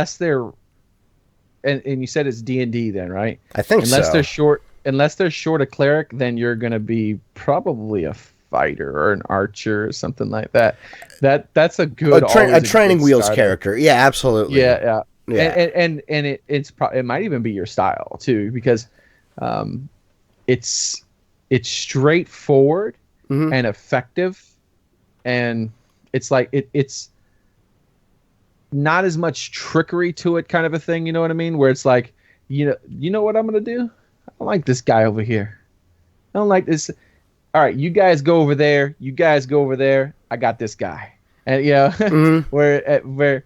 [SPEAKER 2] you said it's D&D then, right?
[SPEAKER 1] I think
[SPEAKER 2] unless
[SPEAKER 1] so.
[SPEAKER 2] Unless they're short a cleric, then you're gonna be probably a fighter or an archer or something like that. That's a good
[SPEAKER 1] A training wheels
[SPEAKER 2] starter.
[SPEAKER 1] character. Yeah, absolutely.
[SPEAKER 2] Yeah.
[SPEAKER 1] Yeah.
[SPEAKER 2] And it might even be your style too, because it's straightforward and effective, and it's like it's not as much trickery to it, kind of a thing. You know what I mean? Where it's like, you know what I'm gonna do? I don't like this guy over here. I don't like this. All right, you guys go over there. You guys go over there. I got this guy. And where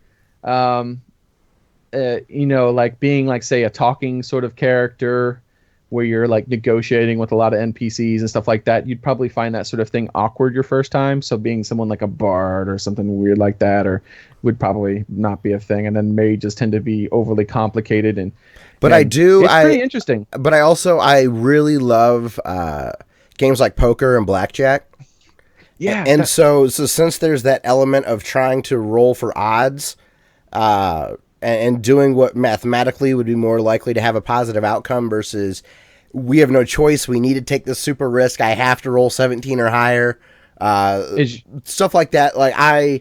[SPEAKER 2] like being like, say, a talking sort of character where you're like negotiating with a lot of NPCs and stuff like that, you'd probably find that sort of thing awkward your first time. So being someone like a bard or something weird like that, or would probably not be a thing. And then mages tend to be overly complicated
[SPEAKER 1] But
[SPEAKER 2] it's pretty interesting.
[SPEAKER 1] But I really love games like poker and blackjack.
[SPEAKER 2] Yeah.
[SPEAKER 1] And so since there's that element of trying to roll for odds, and doing what mathematically would be more likely to have a positive outcome versus we have no choice, we need to take this super risk, I have to roll 17 or higher, stuff like that. Like I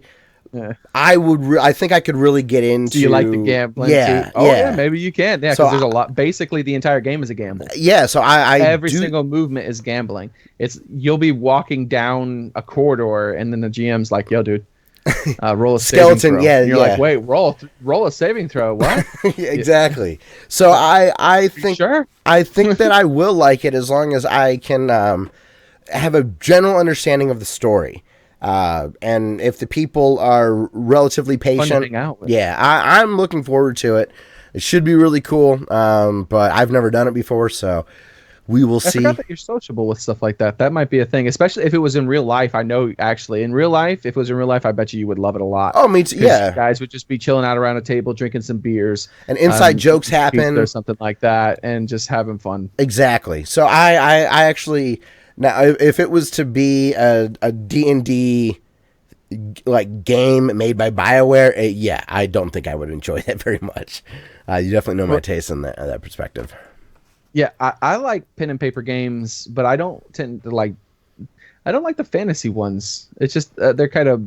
[SPEAKER 1] think I could really get into.
[SPEAKER 2] Do you like the gambling?
[SPEAKER 1] Yeah,
[SPEAKER 2] too? Yeah, maybe you can. Yeah, because there's a lot. Basically, the entire game is a gamble.
[SPEAKER 1] Yeah, so
[SPEAKER 2] every single movement is gambling. You'll be walking down a corridor, and then the GM's like, "Yo, dude, roll a
[SPEAKER 1] skeleton."
[SPEAKER 2] Saving throw.
[SPEAKER 1] Yeah,
[SPEAKER 2] and you're like, "Wait, roll a saving throw." What?
[SPEAKER 1] Exactly. So I think that I will like it as long as I can have a general understanding of the story. And if the people are relatively patient, I'm looking forward to it. It should be really cool. But I've never done it before, so we will see.
[SPEAKER 2] I forgot that you're sociable with stuff like that. That might be a thing, especially if it was in real life. I know, actually, in real life, if it was in real life, I bet you would love it a lot.
[SPEAKER 1] Oh, me too. Yeah,
[SPEAKER 2] guys would just be chilling out around a table, drinking some beers,
[SPEAKER 1] and inside jokes happen
[SPEAKER 2] or something like that, and just having fun.
[SPEAKER 1] Exactly. So I actually. Now, if it was to be a D&D like game made by BioWare, I don't think I would enjoy that very much. You definitely know my taste in that perspective.
[SPEAKER 2] Yeah, I like pen and paper games, but I don't tend to like. I don't like the fantasy ones. It's just they're kind of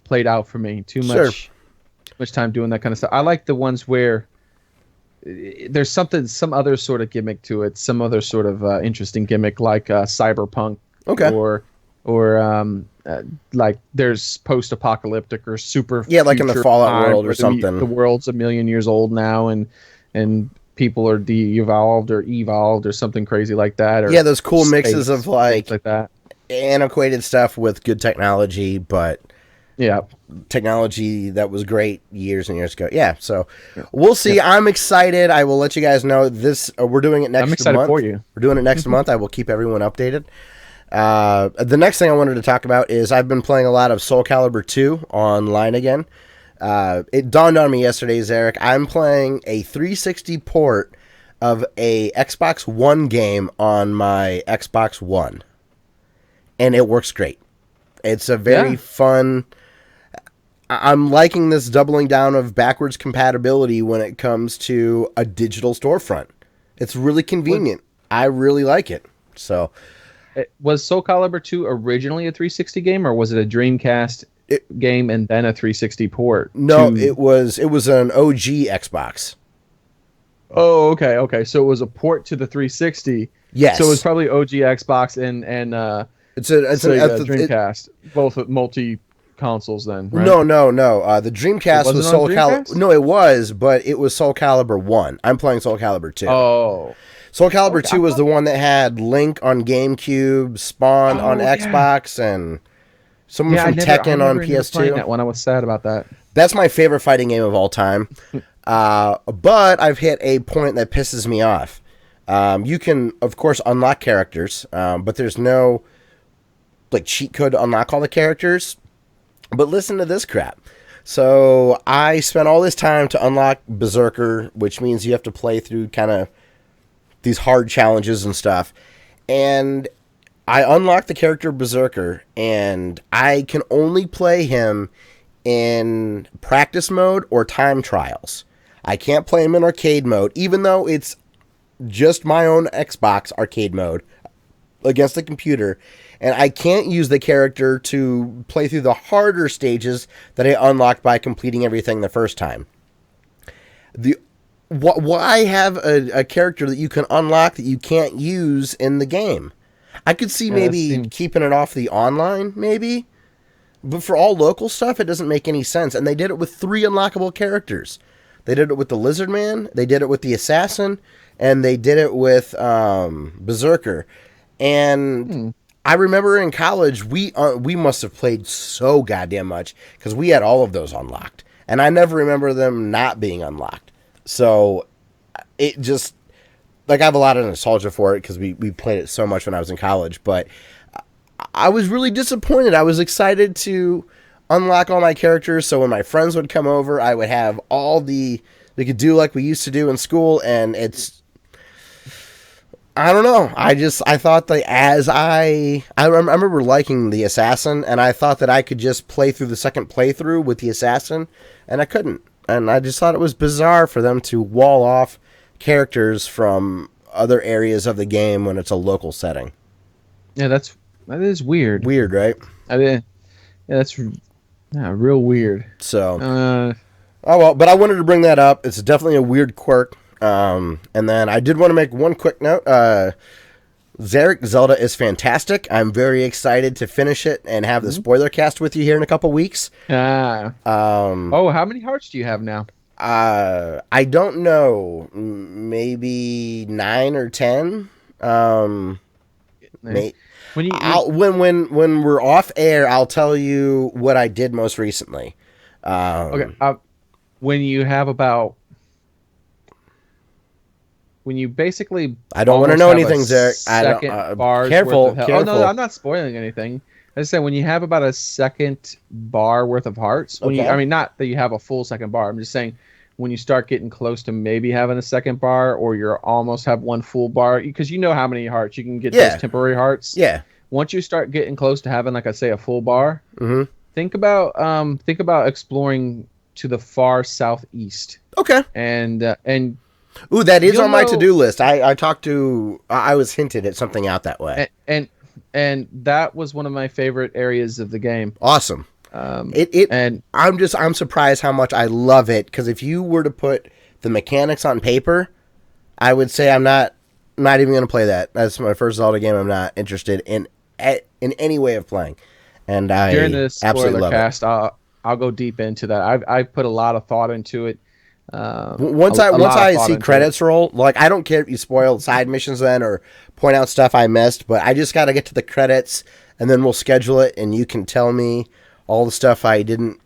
[SPEAKER 2] played out for me. Too much time doing that kind of stuff. I like the ones where there's some other sort of gimmick to it, some other sort of interesting gimmick, like cyberpunk, or like there's post-apocalyptic or super
[SPEAKER 1] like in the Fallout world or something.
[SPEAKER 2] The world's 1,000,000 years old now, and people are de-evolved or evolved or something crazy like that. Or
[SPEAKER 1] those cool mixes of like
[SPEAKER 2] that
[SPEAKER 1] antiquated stuff with good technology, but technology that was great years and years ago. So we'll see. I'm excited. I will let you guys know this. We're doing it next month.
[SPEAKER 2] I'm excited for you.
[SPEAKER 1] We're doing it next month. I will keep everyone updated. The next thing I wanted to talk about is I've been playing a lot of Soul Calibur 2 online again. It dawned on me yesterday, Xearrik. I'm playing a 360 port of a Xbox One game on my Xbox One, and it works great. It's a very fun. I'm liking this doubling down of backwards compatibility when it comes to a digital storefront. It's really convenient. I really like it. So,
[SPEAKER 2] was Soul Calibur 2 originally a 360 game, or was it a Dreamcast game and then a 360 port?
[SPEAKER 1] No, it was an OG Xbox.
[SPEAKER 2] Oh, okay. So it was a port to the 360.
[SPEAKER 1] Yes.
[SPEAKER 2] So it was probably OG Xbox and
[SPEAKER 1] it's a
[SPEAKER 2] Dreamcast, both multi consoles then, right?
[SPEAKER 1] No. The Dreamcast was Soul Calibur. No, it was, but it was Soul Calibur 1. I'm playing Soul Calibur 2.
[SPEAKER 2] Oh.
[SPEAKER 1] Soul Calibur 2 was the one that had Link on GameCube, Spawn on Xbox, and someone from Tekken on PS2.
[SPEAKER 2] That one, I was sad about that.
[SPEAKER 1] That's my favorite fighting game of all time. But I've hit a point that pisses me off. You can, of course, unlock characters, but there's no like cheat code to unlock all the characters. But listen to this crap. So I spent all this time to unlock Berserker, which means you have to play through kind of these hard challenges and stuff. And I unlocked the character Berserker, and I can only play him in practice mode or time trials. I can't play him in arcade mode, even though it's just my own Xbox arcade mode against the computer. And I can't use the character to play through the harder stages that I unlocked by completing everything the first time. Why have a character that you can unlock that you can't use in the game? I could see maybe keeping it off the online, maybe. But for all local stuff, it doesn't make any sense. And they did it with 3 unlockable characters. They did it with the Lizard Man, they did it with the Assassin, and they did it with Berserker. And I remember in college, we must have played so goddamn much because we had all of those unlocked. And I never remember them not being unlocked. So it just, like, I have a lot of nostalgia for it because we played it so much when I was in college. But I was really disappointed. I was excited to unlock all my characters, so when my friends would come over, I would have all we could do like we used to do in school, and it's, I don't know. I thought that I remember liking the Assassin, and I thought that I could just play through the second playthrough with the Assassin, and I couldn't. And I just thought it was bizarre for them to wall off characters from other areas of the game when it's a local setting.
[SPEAKER 2] Yeah, that is weird.
[SPEAKER 1] Weird, right?
[SPEAKER 2] I mean, yeah, that's real weird.
[SPEAKER 1] So, oh well, but I wanted to bring that up. It's definitely a weird quirk. And then I did want to make one quick note. Xearrik Zelda is fantastic. I'm very excited to finish it and have the spoiler cast with you here in a couple weeks.
[SPEAKER 2] How many hearts do you have now?
[SPEAKER 1] I don't know. Maybe 9 or 10. When we're off air, I'll tell you what I did most recently.
[SPEAKER 2] When you have about. When you basically,
[SPEAKER 1] I don't want to know anything, Xearrik. Careful.
[SPEAKER 2] Oh no, I'm not spoiling anything. I just said when you have about a second bar worth of hearts. I mean, not that you have a full second bar. I'm just saying when you start getting close to maybe having a second bar, or you're almost have one full bar, because you know how many hearts you can get. Those temporary hearts.
[SPEAKER 1] Yeah.
[SPEAKER 2] Once you start getting close to having, like I say, a full bar, think about exploring to the far southeast.
[SPEAKER 1] Okay.
[SPEAKER 2] And
[SPEAKER 1] ooh, that is on my to-do list. I was hinted at something out that way.
[SPEAKER 2] And that was one of my favorite areas of the game.
[SPEAKER 1] Awesome. I'm surprised how much I love it, because if you were to put the mechanics on paper, I would say I'm not even going to play that. That's my first Zelda game I'm not interested in any way of playing. And I
[SPEAKER 2] during this
[SPEAKER 1] absolutely
[SPEAKER 2] spoiler
[SPEAKER 1] love
[SPEAKER 2] cast,
[SPEAKER 1] it.
[SPEAKER 2] I'll go deep into that. I've put a lot of thought into it.
[SPEAKER 1] Once I see credits roll, like, I don't care if you spoil side missions then or point out stuff I missed, but I just got to get to the credits, and then we'll schedule it, and you can tell me all the stuff I didn't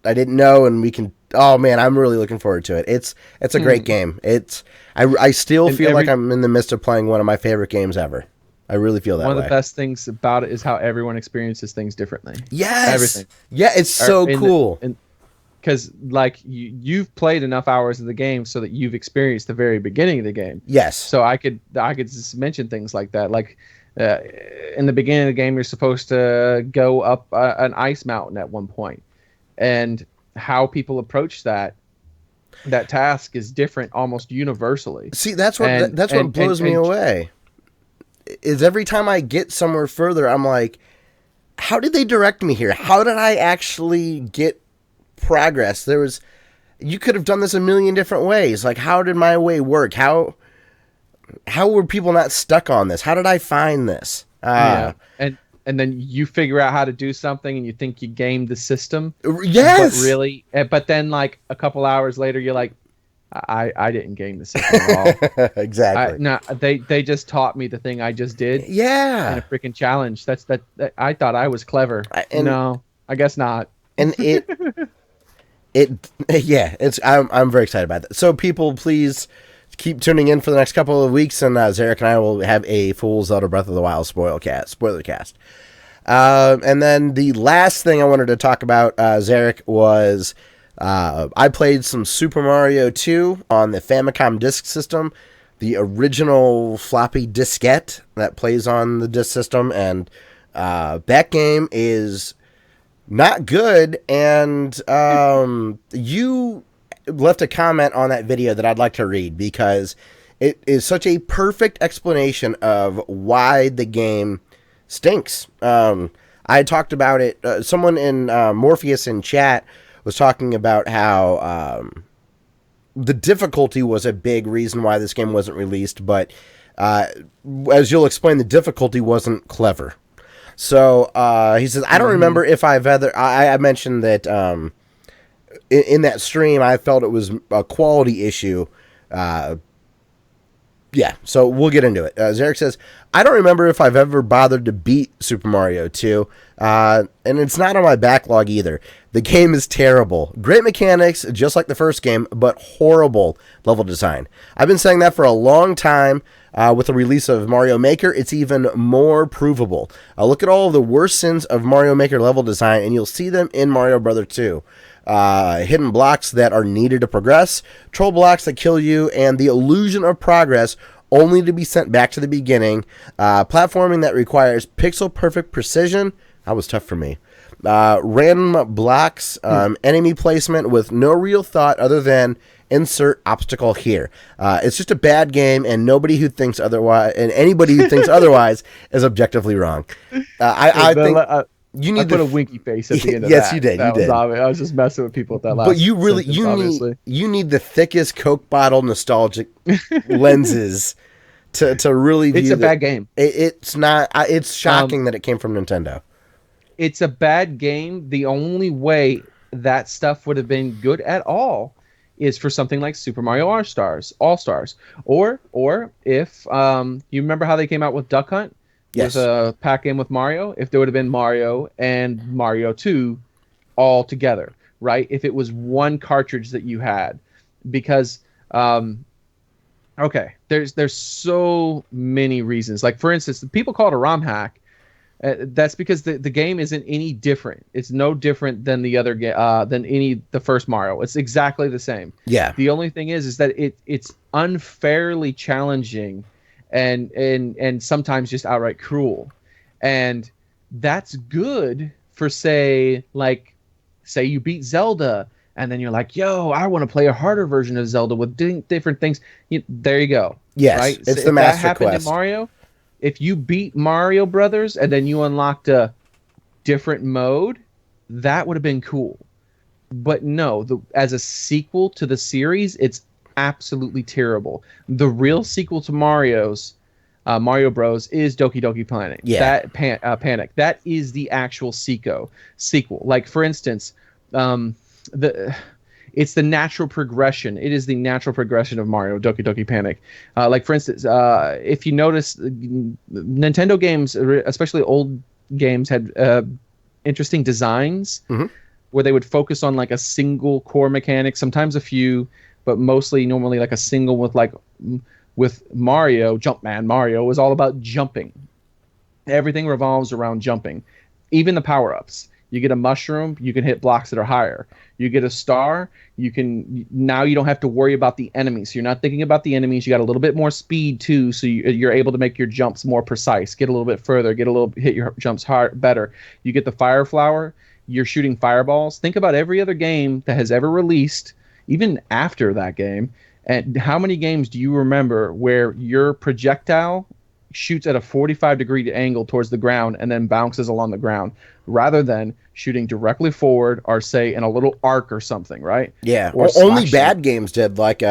[SPEAKER 1] know, and we can. Oh man, I'm really looking forward to it. It's a great game. I still feel like I'm in the midst of playing one of my favorite games ever. I really feel that way.
[SPEAKER 2] One of the best things about it is how everyone experiences things differently.
[SPEAKER 1] Yes,
[SPEAKER 2] everything.
[SPEAKER 1] Yeah, it's so cool.
[SPEAKER 2] Because like you've played enough hours of the game so that you've experienced the very beginning of the game.
[SPEAKER 1] Yes.
[SPEAKER 2] So I could just mention things like that. Like in the beginning of the game, you're supposed to go up an ice mountain at one point, and how people approach that task is different almost universally.
[SPEAKER 1] See, that's what blows me away. Is every time I get somewhere further, I'm like, how did they direct me here? How did I actually get progress? You could have done this a million different ways. Like, how did my way work? How were people not stuck on this? How did I find this?
[SPEAKER 2] And then you figure out how to do something, and you think you gamed the system.
[SPEAKER 1] Yes,
[SPEAKER 2] but then like a couple hours later, you're like, I didn't game the system at all.
[SPEAKER 1] Exactly.
[SPEAKER 2] They just taught me the thing I just did.
[SPEAKER 1] Yeah.
[SPEAKER 2] And a freaking challenge. That I thought I was clever. No, I guess not.
[SPEAKER 1] And I'm very excited about that. So people, please keep tuning in for the next couple of weeks, and Xearrik and I will have a full Zelda Breath of the Wild spoiler cast. And then the last thing I wanted to talk about, Xearrik, was I played some Super Mario 2 on the Famicom Disk System, the original floppy diskette that plays on the disk system, and that game is not good. And you left a comment on that video that I'd like to read because it is such a perfect explanation of why the game stinks. I talked about it. Someone in Morpheus in chat was talking about how the difficulty was a big reason why this game wasn't released, but as you'll explain, the difficulty wasn't clever. So he says, I don't remember if I've ever... I mentioned that in that stream, I felt it was a quality issue. Yeah, so we'll get into it. Xearrik says, I don't remember if I've ever bothered to beat Super Mario 2, and it's not on my backlog either. The game is terrible. Great mechanics, just like the first game, but horrible level design. I've been saying that for a long time. With the release of Mario Maker, it's even more provable. Look at all of the worst sins of Mario Maker level design, and you'll see them in Mario Brother 2. Hidden blocks that are needed to progress, troll blocks that kill you, and the illusion of progress only to be sent back to the beginning. Platforming that requires pixel-perfect precision. That was tough for me. Random blocks, enemy placement with no real thought other than insert obstacle here. It's just a bad game, and nobody who thinks otherwise, and anybody who thinks otherwise, is objectively wrong. I think... You need
[SPEAKER 2] I put a winky face at the end of
[SPEAKER 1] yes,
[SPEAKER 2] that.
[SPEAKER 1] You did.
[SPEAKER 2] That
[SPEAKER 1] you did.
[SPEAKER 2] Obvious. I was just messing with people with that last.
[SPEAKER 1] But you really,
[SPEAKER 2] sentence,
[SPEAKER 1] you need the thickest Coke bottle nostalgic lenses to really view.
[SPEAKER 2] It's a bad game.
[SPEAKER 1] It's not. It's shocking that it came from Nintendo.
[SPEAKER 2] It's a bad game. The only way that stuff would have been good at all is for something like Super Mario All Stars, or if you remember how they came out with Duck Hunt.
[SPEAKER 1] Yes.
[SPEAKER 2] With a pack game with Mario, if there would have been Mario and Mario 2 all together, right? If it was one cartridge that you had. Because, okay, there's so many reasons. Like, for instance, people call it a ROM hack. That's because the game isn't any different. It's no different than the other the first Mario. It's exactly the same.
[SPEAKER 1] Yeah.
[SPEAKER 2] The only thing is that it's unfairly challenging and sometimes just outright cruel. And that's good for say you beat Zelda and then you're like, yo, I want to play a harder version of Zelda with different things. There you go.
[SPEAKER 1] Yes,
[SPEAKER 2] right?
[SPEAKER 1] it's
[SPEAKER 2] So
[SPEAKER 1] the
[SPEAKER 2] if
[SPEAKER 1] Master
[SPEAKER 2] that happened
[SPEAKER 1] Quest.
[SPEAKER 2] in Mario, if you beat Mario Brothers and then you unlocked a different mode, that would have been cool. But no, as a sequel to the series, it's absolutely terrible. The real sequel to Mario Bros is Doki Doki Panic.
[SPEAKER 1] Yeah.
[SPEAKER 2] Panic. That is the actual sequel. Like, for instance, it's the natural progression. It is the natural progression of Mario, Doki Doki Panic. Like, for instance, if you notice, Nintendo games, especially old games, had interesting designs where they would focus on like a single core mechanic, sometimes a few, but normally like a single with Mario, Jumpman Mario was all about jumping. Everything revolves around jumping. Even the power-ups. You get a mushroom, you can hit blocks that are higher. You get a star, now you don't have to worry about the enemies. So you're not thinking about the enemies. You got a little bit more speed too, so you're able to make your jumps more precise. Get a little bit further, hit your jumps hard, better. You get the fire flower, you're shooting fireballs. Think about every other game that has ever released, even after that game. And how many games do you remember where your projectile shoots at a 45-degree angle towards the ground and then bounces along the ground, rather than shooting directly forward or, say, in a little arc or something, right?
[SPEAKER 1] Yeah.
[SPEAKER 2] Or
[SPEAKER 1] only bad games did, like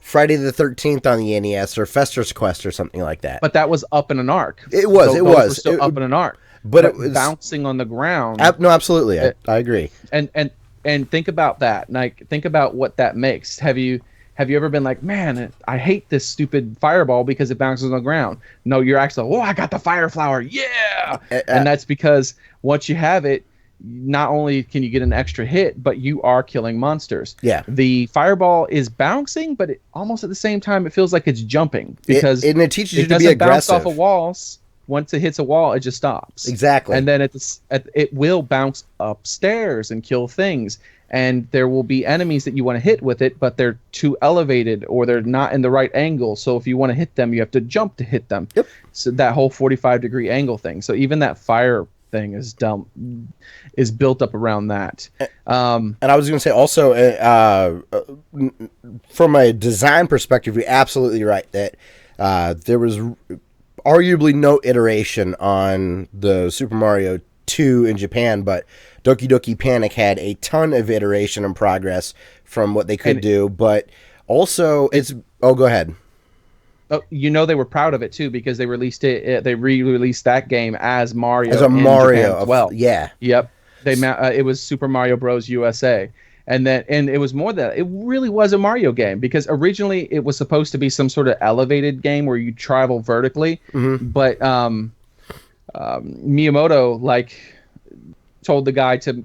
[SPEAKER 1] Friday the 13th on the NES or Fester's Quest or something like that.
[SPEAKER 2] But that was up in an arc.
[SPEAKER 1] It was.
[SPEAKER 2] Those were still up in an arc.
[SPEAKER 1] But it was
[SPEAKER 2] bouncing on the ground.
[SPEAKER 1] No, absolutely. I agree.
[SPEAKER 2] And think about that. Like, think about what that makes. Have you ever been like, man, I hate this stupid fireball because it bounces on the ground? No, you're actually, I got the fire flower. Yeah. And that's because once you have it, not only can you get an extra hit, but you are killing monsters.
[SPEAKER 1] Yeah.
[SPEAKER 2] The fireball is bouncing, but almost at the same time, it feels like it's jumping because
[SPEAKER 1] it teaches you to be
[SPEAKER 2] aggressive. It doesn't bounce off of walls. once it hits a wall, it just stops.
[SPEAKER 1] Exactly.
[SPEAKER 2] And then it will bounce upstairs and kill things. And there will be enemies that you want to hit with it, but they're too elevated or they're not in the right angle. So if you want to hit them, you have to jump to hit them.
[SPEAKER 1] Yep.
[SPEAKER 2] So that whole 45-degree angle thing. So even that fire thing is built up around that.
[SPEAKER 1] And I was going to say also, from a design perspective, you're absolutely right that there was arguably no iteration on the Super Mario 2 in Japan, but Doki Doki Panic had a ton of iteration and progress from what they could do. But also, go ahead.
[SPEAKER 2] Oh, they were proud of it too because they released it. They re-released that game as Mario.
[SPEAKER 1] As a Mario,
[SPEAKER 2] as well.
[SPEAKER 1] Yeah.
[SPEAKER 2] Yep. It was Super Mario Bros. USA, and it was more than that. It really was a Mario game because originally it was supposed to be some sort of elevated game where you travel vertically, but Miyamoto told the guy to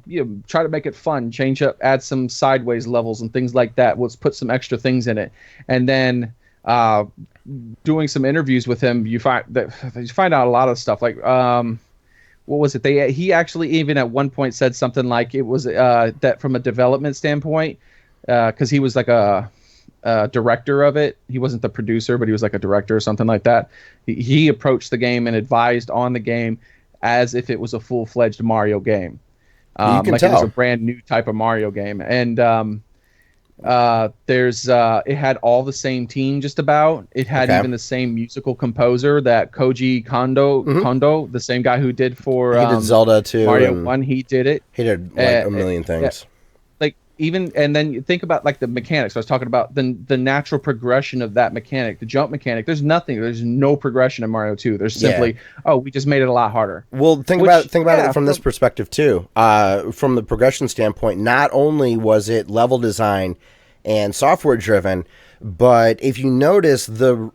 [SPEAKER 2] try to make it fun, add some sideways levels and things like that. Let's put some extra things in it, and then. Doing some interviews with him, you find out a lot of stuff. Like, what was it? He actually even at one point said something like it was that from a development standpoint, because he was like a director of it. He wasn't the producer, but he was like a director or something like that. He approached the game and advised on the game as if it was a full-fledged Mario game.
[SPEAKER 1] You can tell.
[SPEAKER 2] It was a brand new type of Mario game, and it had all the same team just about. It had even the same musical composer that Koji Kondo, the same guy who did for
[SPEAKER 1] he did Zelda 2,
[SPEAKER 2] Mario 1. He did it.
[SPEAKER 1] He did a million things.
[SPEAKER 2] And then you think about the mechanics. I was talking about the natural progression of that mechanic, the jump mechanic. There's no progression in Mario 2. There's simply we just made it a lot harder.
[SPEAKER 1] Well, think about it from this perspective too. From the progression standpoint, not only was it level design and software driven, but if you notice the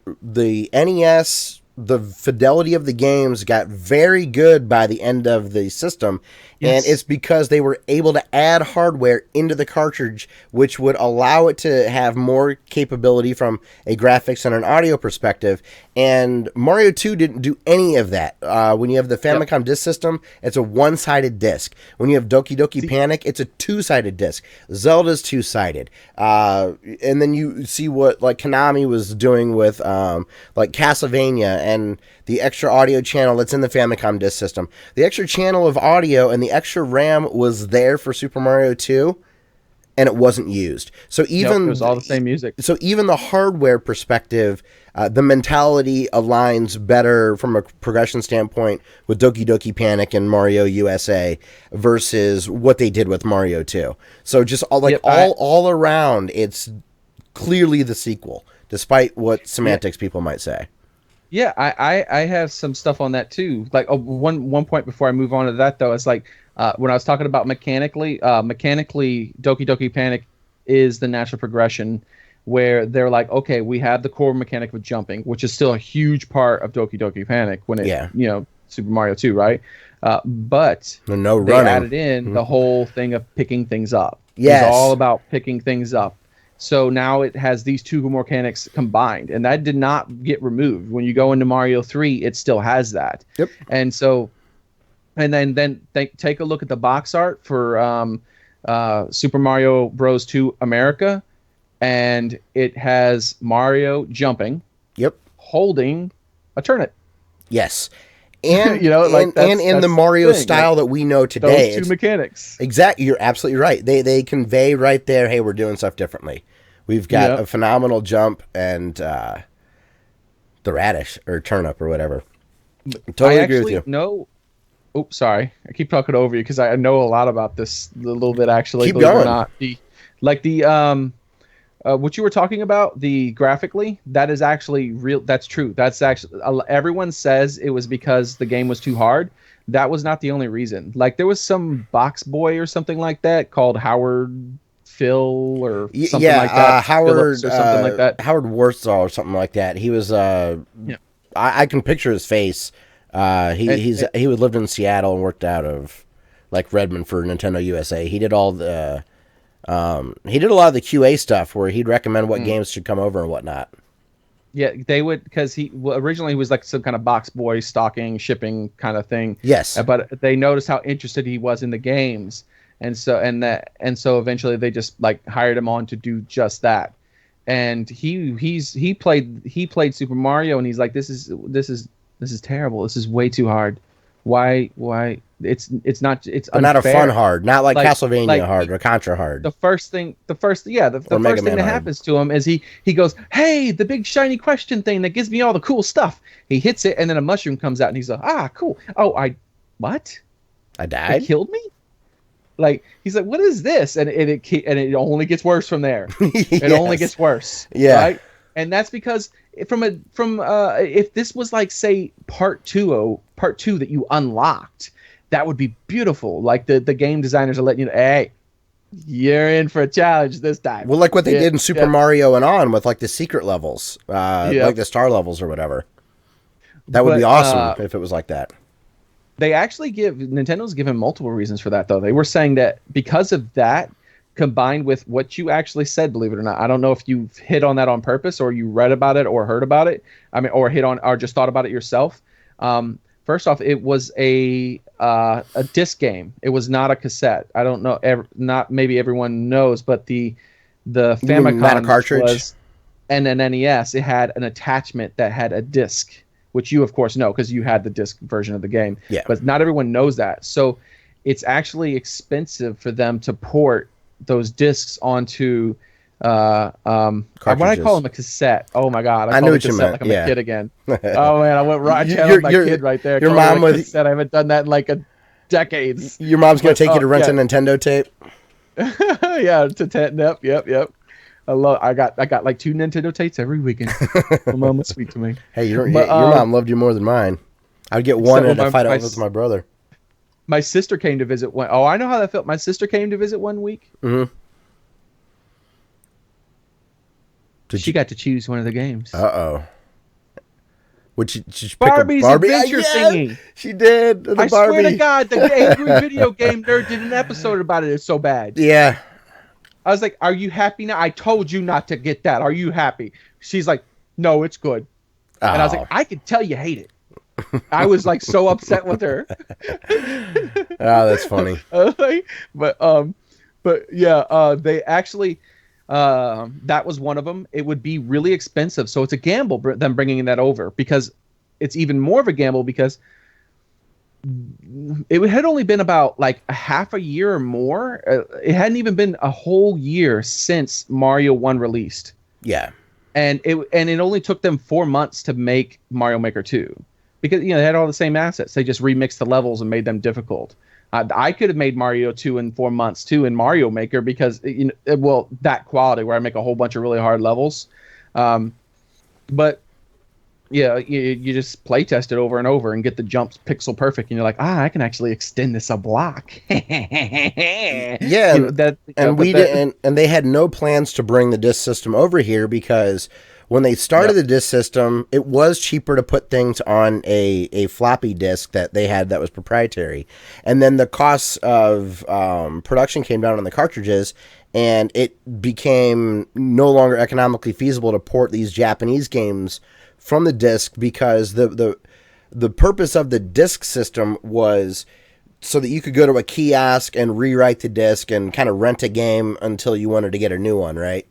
[SPEAKER 1] NES, the fidelity of the games got very good by the end of the system. Yes. And it's because they were able to add hardware into the cartridge, which would allow it to have more capability from a graphics and an audio perspective. And Mario 2 didn't do any of that. When you have the Famicom disc system, it's a one-sided disc. When you have Doki Doki Panic, it's a two-sided disc. Zelda's two-sided. And then you see what Konami was doing with Castlevania and the extra audio channel that's in the Famicom disc system. The extra channel of audio and the extra RAM was there for Super Mario 2, and it wasn't used. So even
[SPEAKER 2] it was all the same music.
[SPEAKER 1] So even the hardware perspective, the mentality aligns better from a progression standpoint with Doki Doki Panic and Mario USA versus what they did with Mario 2. So just all around, it's clearly the sequel, despite what semantics people might say.
[SPEAKER 2] Yeah, I have some stuff on that too. One point before I move on to that though, it's when I was talking about mechanically, Doki Doki Panic is the natural progression where they're like, okay, we have the core mechanic of jumping, which is still a huge part of Doki Doki Panic when Super Mario 2, right? But
[SPEAKER 1] no
[SPEAKER 2] they
[SPEAKER 1] running.
[SPEAKER 2] added in the whole thing of picking things up.
[SPEAKER 1] Yes.
[SPEAKER 2] It's all about picking things up. So now it has these two mechanics combined, and that did not get removed. When you go into Mario 3, it still has that.
[SPEAKER 1] Yep.
[SPEAKER 2] And so, and then take a look at the box art for Super Mario Bros. 2 America, and it has Mario jumping.
[SPEAKER 1] Yep.
[SPEAKER 2] Holding a turnip.
[SPEAKER 1] Yes. And
[SPEAKER 2] that's
[SPEAKER 1] in the Mario style that we know today,
[SPEAKER 2] those two mechanics.
[SPEAKER 1] Exactly, you're absolutely right. They convey right there. Hey, we're doing stuff differently. We've got a phenomenal jump and the radish or turnip or whatever. Totally agree with you.
[SPEAKER 2] No, oops, sorry. I keep talking over you because I know a lot about this a little bit actually.
[SPEAKER 1] Keep going.
[SPEAKER 2] What you were talking about, the graphically, that is actually real. That's true. That's actually everyone says it was because the game was too hard. That was not the only reason. There was some box boy or something like that called Howard Phil or something like that.
[SPEAKER 1] Howard
[SPEAKER 2] or something like that.
[SPEAKER 1] Howard Warsaw or something like that. He was I can picture his face. He lived in Seattle and worked out of Redmond for Nintendo USA. He did all the he did a lot of the QA stuff where he'd recommend what games should come over and whatnot.
[SPEAKER 2] Yeah, they would, because originally he was like some kind of box boy, stocking, shipping kind of thing.
[SPEAKER 1] Yes.
[SPEAKER 2] But they noticed how interested he was in the games, and so eventually they just like hired him on to do just that. And he played Super Mario, and he's like, this is terrible. This is way too hard. Why it's not, it's
[SPEAKER 1] But
[SPEAKER 2] unfair.
[SPEAKER 1] not a fun hard, not like Castlevania
[SPEAKER 2] like
[SPEAKER 1] hard or Contra hard.
[SPEAKER 2] The first thing the first thing that
[SPEAKER 1] Hard.
[SPEAKER 2] happens to him is he goes, hey, the big shiny question thing that gives me all the cool stuff. He hits it, and then a mushroom comes out, and he's like, cool. Oh, what?
[SPEAKER 1] I died?
[SPEAKER 2] It killed me? Like, he's like, what is this? And it only gets worse from there. It only gets worse.
[SPEAKER 1] Yeah.
[SPEAKER 2] Right? And that's because if this was like, say, part two that you unlocked, that would be beautiful. Like the game designers are letting you know, hey, you're in for a challenge this time.
[SPEAKER 1] Well, like what they did in Super Mario and on with like the secret levels, like the star levels or whatever. That would be awesome if it was like that.
[SPEAKER 2] They actually Nintendo's given multiple reasons for that, though. They were saying that because of that, combined with what you actually said, believe it or not, I don't know if you hit on that on purpose or you read about it or heard about it. I mean, or just thought about it yourself. First off, it was a disc game. It was not a cassette. I don't know. Not maybe everyone knows, but the Famicom
[SPEAKER 1] cartridge
[SPEAKER 2] was, and an NES. It had an attachment that had a disc, which you of course know because you had the disc version of the game.
[SPEAKER 1] Yeah.
[SPEAKER 2] But not everyone knows that. So it's actually expensive for them to port those discs onto what I call them, a cassette. Oh my god,
[SPEAKER 1] I knew what you meant.
[SPEAKER 2] Like I'm a kid again. Oh man, I went right channeled my kid right there.
[SPEAKER 1] Your mom was
[SPEAKER 2] cassette. I haven't done that in like decades.
[SPEAKER 1] Your mom's gonna take you to rent a Nintendo tape.
[SPEAKER 2] Yeah, yep. I got like 2 Nintendo tapes every weekend. My mom was sweet to me.
[SPEAKER 1] Hey, your mom loved you more than mine. I'd get one and I'd fight over with my brother.
[SPEAKER 2] My sister came to visit one. Oh, I know how that felt. My sister came to visit one week.
[SPEAKER 1] Mm-hmm.
[SPEAKER 2] She got to choose one of the games.
[SPEAKER 1] Uh-oh. Would she pick
[SPEAKER 2] Barbie's
[SPEAKER 1] a Barbie?
[SPEAKER 2] Adventure thingy.
[SPEAKER 1] She did. The
[SPEAKER 2] I
[SPEAKER 1] Barbie.
[SPEAKER 2] swear to God, the Angry Video Game Nerd did an episode about it. It's so bad.
[SPEAKER 1] Yeah.
[SPEAKER 2] I was like, are you happy now? I told you not to get that. Are you happy? She's like, no, it's good. Oh. And I was like, I can tell you hate it. I was like so upset with her.
[SPEAKER 1] Oh, that's funny.
[SPEAKER 2] But yeah, they actually, that was one of them. It would be really expensive, so it's a gamble them bringing that over, because it's even more of a gamble because it had only been about like a half a year or more. It hadn't even been a whole year since Mario 1 released.
[SPEAKER 1] Yeah,
[SPEAKER 2] and it only took them 4 months to make Mario Maker 2. Because, they had all the same assets. They just remixed the levels and made them difficult. I could have made Mario 2 in 4 months, too, in Mario Maker because, that quality where I make a whole bunch of really hard levels. But, yeah, you just play test it over and over and get the jumps pixel perfect. And you're like, I can actually extend this a block.
[SPEAKER 1] Yeah, and they had no plans to bring the disc system over here because when they started the disc system, it was cheaper to put things on a floppy disk that they had that was proprietary. And then the costs of production came down on the cartridges, and it became no longer economically feasible to port these Japanese games from the disc because the purpose of the disc system was so that you could go to a kiosk and rewrite the disc and kind of rent a game until you wanted to get a new one, right?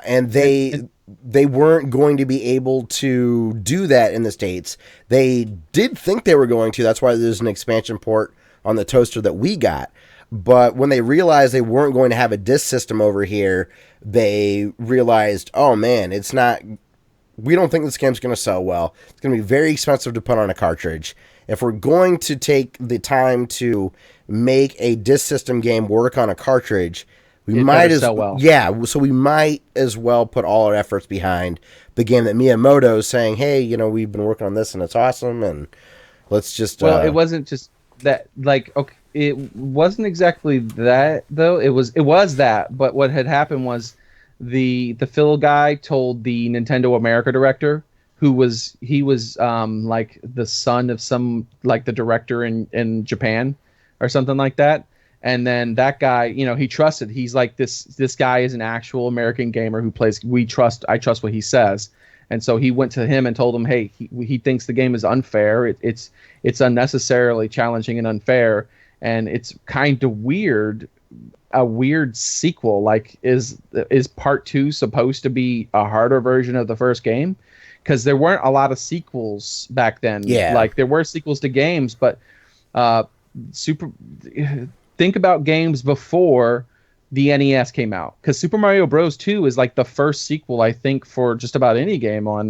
[SPEAKER 1] And they weren't going to be able to do that in the States. They did think they were going to. That's why there's an expansion port on the toaster that we got. But when they realized they weren't going to have a disc system over here, they realized, oh man, we don't think this game's going to sell well. It's going to be very expensive to put on a cartridge. If we're going to take the time to make a disc system game work on a cartridge, we might as well put all our efforts behind the game that Miyamoto is saying, hey, we've been working on this and it's awesome, and let's just...
[SPEAKER 2] Well, it wasn't just that, like, okay, it wasn't exactly that, though. It was that, but what had happened was the Phil guy told the Nintendo America director, he was like the son of some, like the director in Japan or something like that. And then that guy, he trusted. He's like, this guy is an actual American gamer who plays. I trust what he says. And so he went to him and told him, hey, he thinks the game is unfair. It's unnecessarily challenging and unfair, and it's kind of weird. A weird sequel. Like, is part 2 supposed to be a harder version of the first game? Because there weren't a lot of sequels back then.
[SPEAKER 1] Yeah,
[SPEAKER 2] like there were sequels to games, but think about games before the NES came out, because Super Mario Bros. 2 is like the first sequel, I think, for just about any game on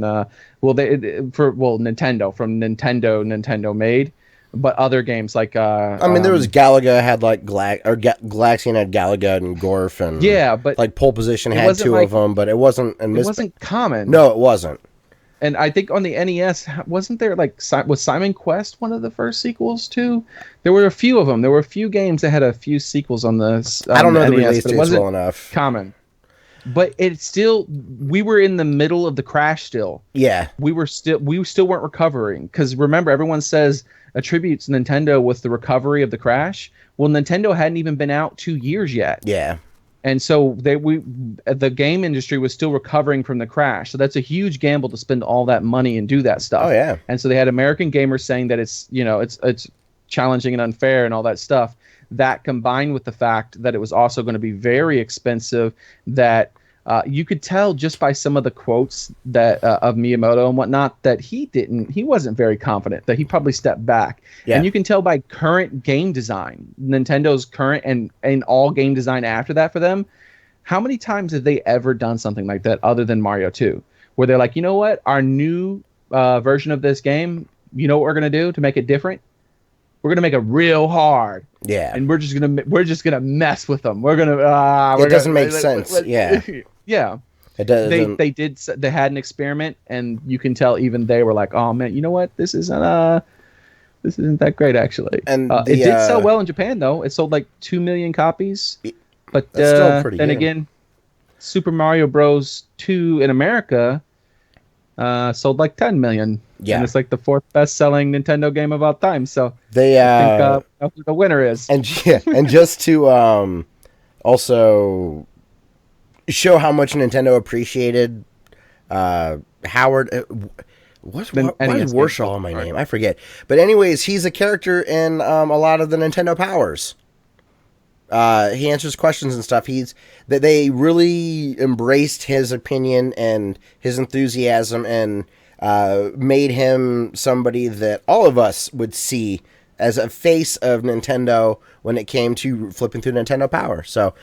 [SPEAKER 2] Nintendo, from Nintendo made. But other games like
[SPEAKER 1] I mean, there was Galaga had like Galaxian had Galaga and Gorf, and
[SPEAKER 2] yeah, but
[SPEAKER 1] like Pole Position had 2 of them, but it wasn't. And
[SPEAKER 2] it wasn't common.
[SPEAKER 1] No, it wasn't.
[SPEAKER 2] And I think on the NES, wasn't there like was Simon Quest one of the first sequels too? There were a few of them. There were a few games that had a few sequels on the.
[SPEAKER 1] I don't know the
[SPEAKER 2] NES,
[SPEAKER 1] release dates well enough.
[SPEAKER 2] Common. But it's still, we were in the middle of the crash still.
[SPEAKER 1] Yeah.
[SPEAKER 2] We still weren't recovering. Because remember, everyone attributes Nintendo with the recovery of the crash. Well, Nintendo hadn't even been out 2 years yet.
[SPEAKER 1] Yeah.
[SPEAKER 2] And so the game industry was still recovering from the crash. So that's a huge gamble to spend all that money and do that stuff.
[SPEAKER 1] Oh, yeah.
[SPEAKER 2] And so they had American gamers saying that it's challenging and unfair and all that stuff. That combined with the fact that it was also going to be very expensive, that you could tell just by some of the quotes that of Miyamoto and whatnot that he wasn't very confident, that he probably stepped back. Yeah. And you can tell by current game design, Nintendo's current and all game design after that for them, how many times have they ever done something like that other than Mario 2, where they're like, you know what, our new version of this game, you know what we're going to do to make it different? We're gonna make it real hard.
[SPEAKER 1] Yeah.
[SPEAKER 2] And we're just gonna mess with them. We're gonna.
[SPEAKER 1] It doesn't make sense. Yeah.
[SPEAKER 2] Yeah.
[SPEAKER 1] It doesn't.
[SPEAKER 2] They had an experiment, and you can tell even they were like, oh man, you know what? This isn't that great actually. And it did sell well in Japan though. It sold like 2 million copies. But
[SPEAKER 1] that's still pretty
[SPEAKER 2] then
[SPEAKER 1] good.
[SPEAKER 2] Again, Super Mario Bros. 2 in America sold like 10 million.
[SPEAKER 1] Yeah,
[SPEAKER 2] and it's like the 4th best-selling Nintendo game of all time. So
[SPEAKER 1] they
[SPEAKER 2] I think the winner is.
[SPEAKER 1] And just to also show how much Nintendo appreciated Howard. Why is Warshaw my name? I forget. But anyways, he's a character in a lot of the Nintendo Powers. He answers questions and stuff. They really embraced his opinion and his enthusiasm and made him somebody that all of us would see as a face of Nintendo when it came to flipping through Nintendo Power. So,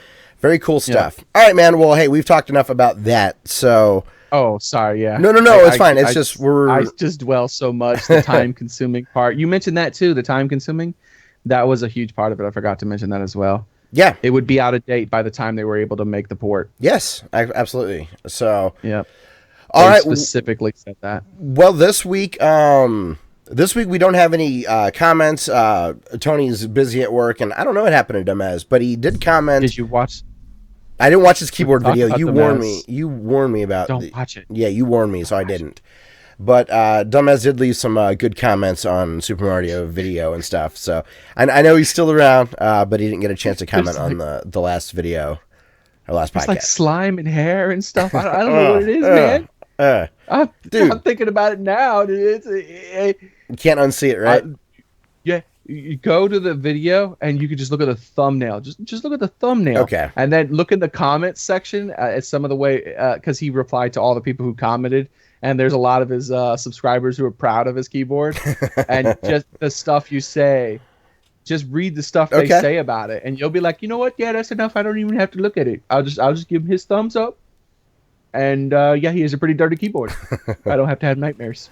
[SPEAKER 1] very cool stuff. Yeah. All right, man. Well, hey, we've talked enough about that. So.
[SPEAKER 2] Oh, sorry. Yeah.
[SPEAKER 1] No. It's fine. It's just
[SPEAKER 2] I just dwell so much the time-consuming part. You mentioned that too. The time-consuming. That was a huge part of it. I forgot to mention that as well.
[SPEAKER 1] Yeah.
[SPEAKER 2] It would be out of date by the time they were able to make the port.
[SPEAKER 1] Yes, absolutely. So.
[SPEAKER 2] Yeah.
[SPEAKER 1] All right.
[SPEAKER 2] Specifically said that.
[SPEAKER 1] Well, this week we don't have any comments. Tony's busy at work, and I don't know what happened to Dumez, but he did comment.
[SPEAKER 2] Did you watch?
[SPEAKER 1] I didn't watch his keyboard video. You warned me. You warned me about.
[SPEAKER 2] Don't watch it.
[SPEAKER 1] Yeah, you warned me, so I didn't. But Dumez did leave some good comments on Super Mario video and stuff. So I know he's still around, but he didn't get a chance to comment on the last video, or last podcast.
[SPEAKER 2] It's like slime and hair and stuff. I don't know what it is, man.
[SPEAKER 1] Dude,
[SPEAKER 2] I'm thinking about it now. Dude.
[SPEAKER 1] You can't unsee it, right?
[SPEAKER 2] Yeah, you go to the video and you can just look at the thumbnail. Just look at the thumbnail.
[SPEAKER 1] Okay.
[SPEAKER 2] And then look in the comments section at some of the way, because he replied to all the people who commented, and there's a lot of his subscribers who are proud of his keyboard, and just the stuff you say. Just read the stuff they say about it, and you'll be like, you know what? Yeah, that's enough. I don't even have to look at it. I'll just give him his thumbs up. And yeah, he has a pretty dirty keyboard. I don't have to have nightmares.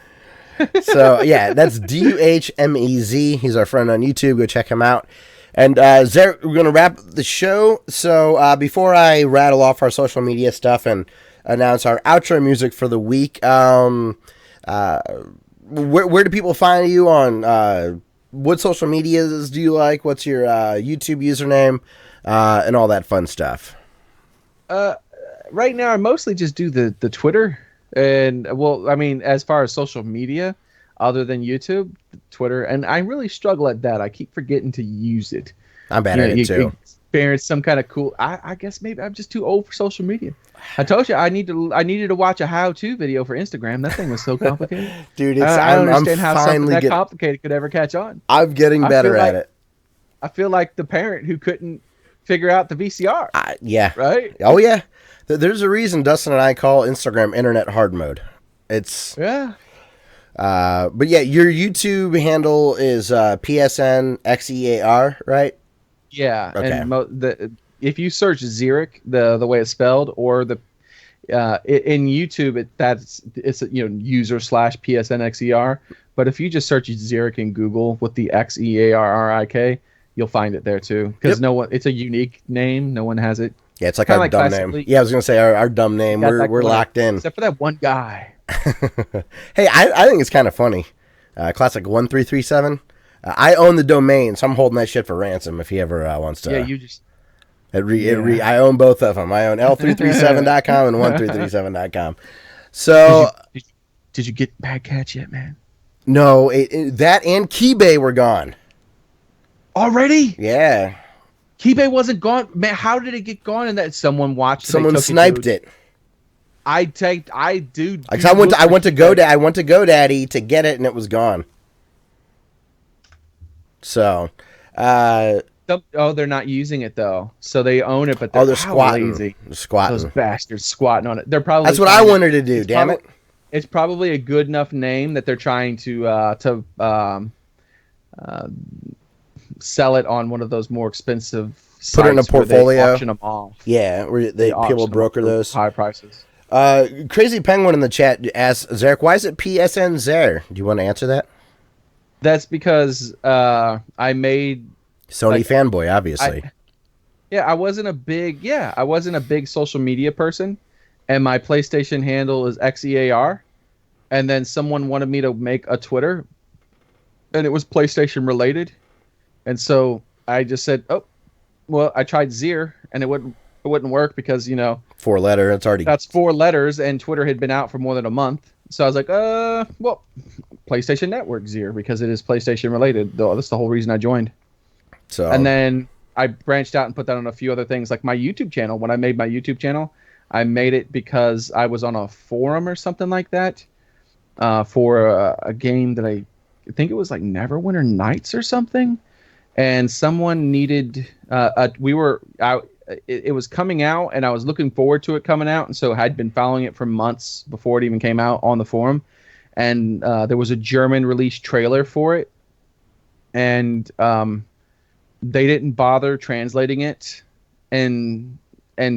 [SPEAKER 1] So yeah, that's Duhmez. He's our friend on YouTube. Go check him out. And Xearrik, we're gonna wrap the show. So before I rattle off our social media stuff and announce our outro music for the week, where do people find you on? What social medias do you like? What's your YouTube username and all that fun stuff?
[SPEAKER 2] Right now, I mostly just do the Twitter, and well, I mean, as far as social media, other than YouTube, Twitter, and I really struggle at that. I keep forgetting to use it.
[SPEAKER 1] I'm bad at it too.
[SPEAKER 2] experience some kind of cool. I guess maybe I'm just too old for social media. I told you I needed to watch a how-to video for Instagram. That thing was so complicated.
[SPEAKER 1] Dude,
[SPEAKER 2] I don't understand
[SPEAKER 1] I'm
[SPEAKER 2] how something
[SPEAKER 1] finally
[SPEAKER 2] that complicated could ever catch on.
[SPEAKER 1] I'm getting better at it.
[SPEAKER 2] I feel like the parent who couldn't figure out the VCR.
[SPEAKER 1] Yeah.
[SPEAKER 2] Right?
[SPEAKER 1] Oh, yeah. There's a reason Dustin and I call Instagram internet hard mode. It's...
[SPEAKER 2] Yeah.
[SPEAKER 1] But yeah, your YouTube handle is PSN XEAR, right?
[SPEAKER 2] Yeah.
[SPEAKER 1] Okay.
[SPEAKER 2] And if you search Xearrik, the way it's spelled, or the in YouTube, it's user/PSNXER. But if you just search Xearrik in Google with the XEARRIK, you'll find it there too. Because it's a unique name. No one has it.
[SPEAKER 1] Yeah, it's like our dumb name. Yeah, I was gonna say our dumb name. We're locked in.
[SPEAKER 2] Except for that one guy.
[SPEAKER 1] Hey, I think it's kind of funny. Classic 1337. I own the domain, so I'm holding that shit for ransom if he ever wants to.
[SPEAKER 2] Yeah, you just.
[SPEAKER 1] I own both of them. I own L337.com and 1337.com. So.
[SPEAKER 2] Did you get Bad Catch yet, man?
[SPEAKER 1] No, that and Keybay were gone.
[SPEAKER 2] Already?
[SPEAKER 1] Yeah.
[SPEAKER 2] Keybay wasn't gone. Man, how did it get gone? And that someone watched it?
[SPEAKER 1] Someone sniped it.
[SPEAKER 2] I went to
[SPEAKER 1] GoDaddy to get it, and it was gone. So,
[SPEAKER 2] they're not using it though, so they own it, but they're
[SPEAKER 1] squatting.
[SPEAKER 2] Lazy.
[SPEAKER 1] They're squatting.
[SPEAKER 2] Those bastards squatting on it. They're probably
[SPEAKER 1] that's what I wanted to do. Damn it!
[SPEAKER 2] It's probably a good enough name that they're trying to sell it on one of those more expensive.
[SPEAKER 1] Put it in a portfolio.
[SPEAKER 2] Where they auction them off.
[SPEAKER 1] Yeah, where people broker those
[SPEAKER 2] high prices.
[SPEAKER 1] Crazy Penguin in the chat asks Xearrik, why is it PSN Xearrik? Do you want to answer that?
[SPEAKER 2] That's because I made
[SPEAKER 1] Sony fanboy, obviously.
[SPEAKER 2] I wasn't a big social media person, and my PlayStation handle is XEAR, and then someone wanted me to make a Twitter, and it was PlayStation related, and so I just said, oh, well, I tried Xear, and it wouldn't work because
[SPEAKER 1] 4-letter. That's
[SPEAKER 2] 4 letters, and Twitter had been out for more than a month. So I was like, well, PlayStation Network Xear, because it is PlayStation related. That's the whole reason I joined.
[SPEAKER 1] So,
[SPEAKER 2] and then I branched out and put that on a few other things, like my YouTube channel. When I made my YouTube channel, I made it because I was on a forum or something like that for a game that I think it was like Neverwinter Nights or something. And someone needed, it was coming out, and I was looking forward to it coming out, and so I had been following it for months before it even came out on the forum. And there was a German release trailer for it, and they didn't bother translating it, and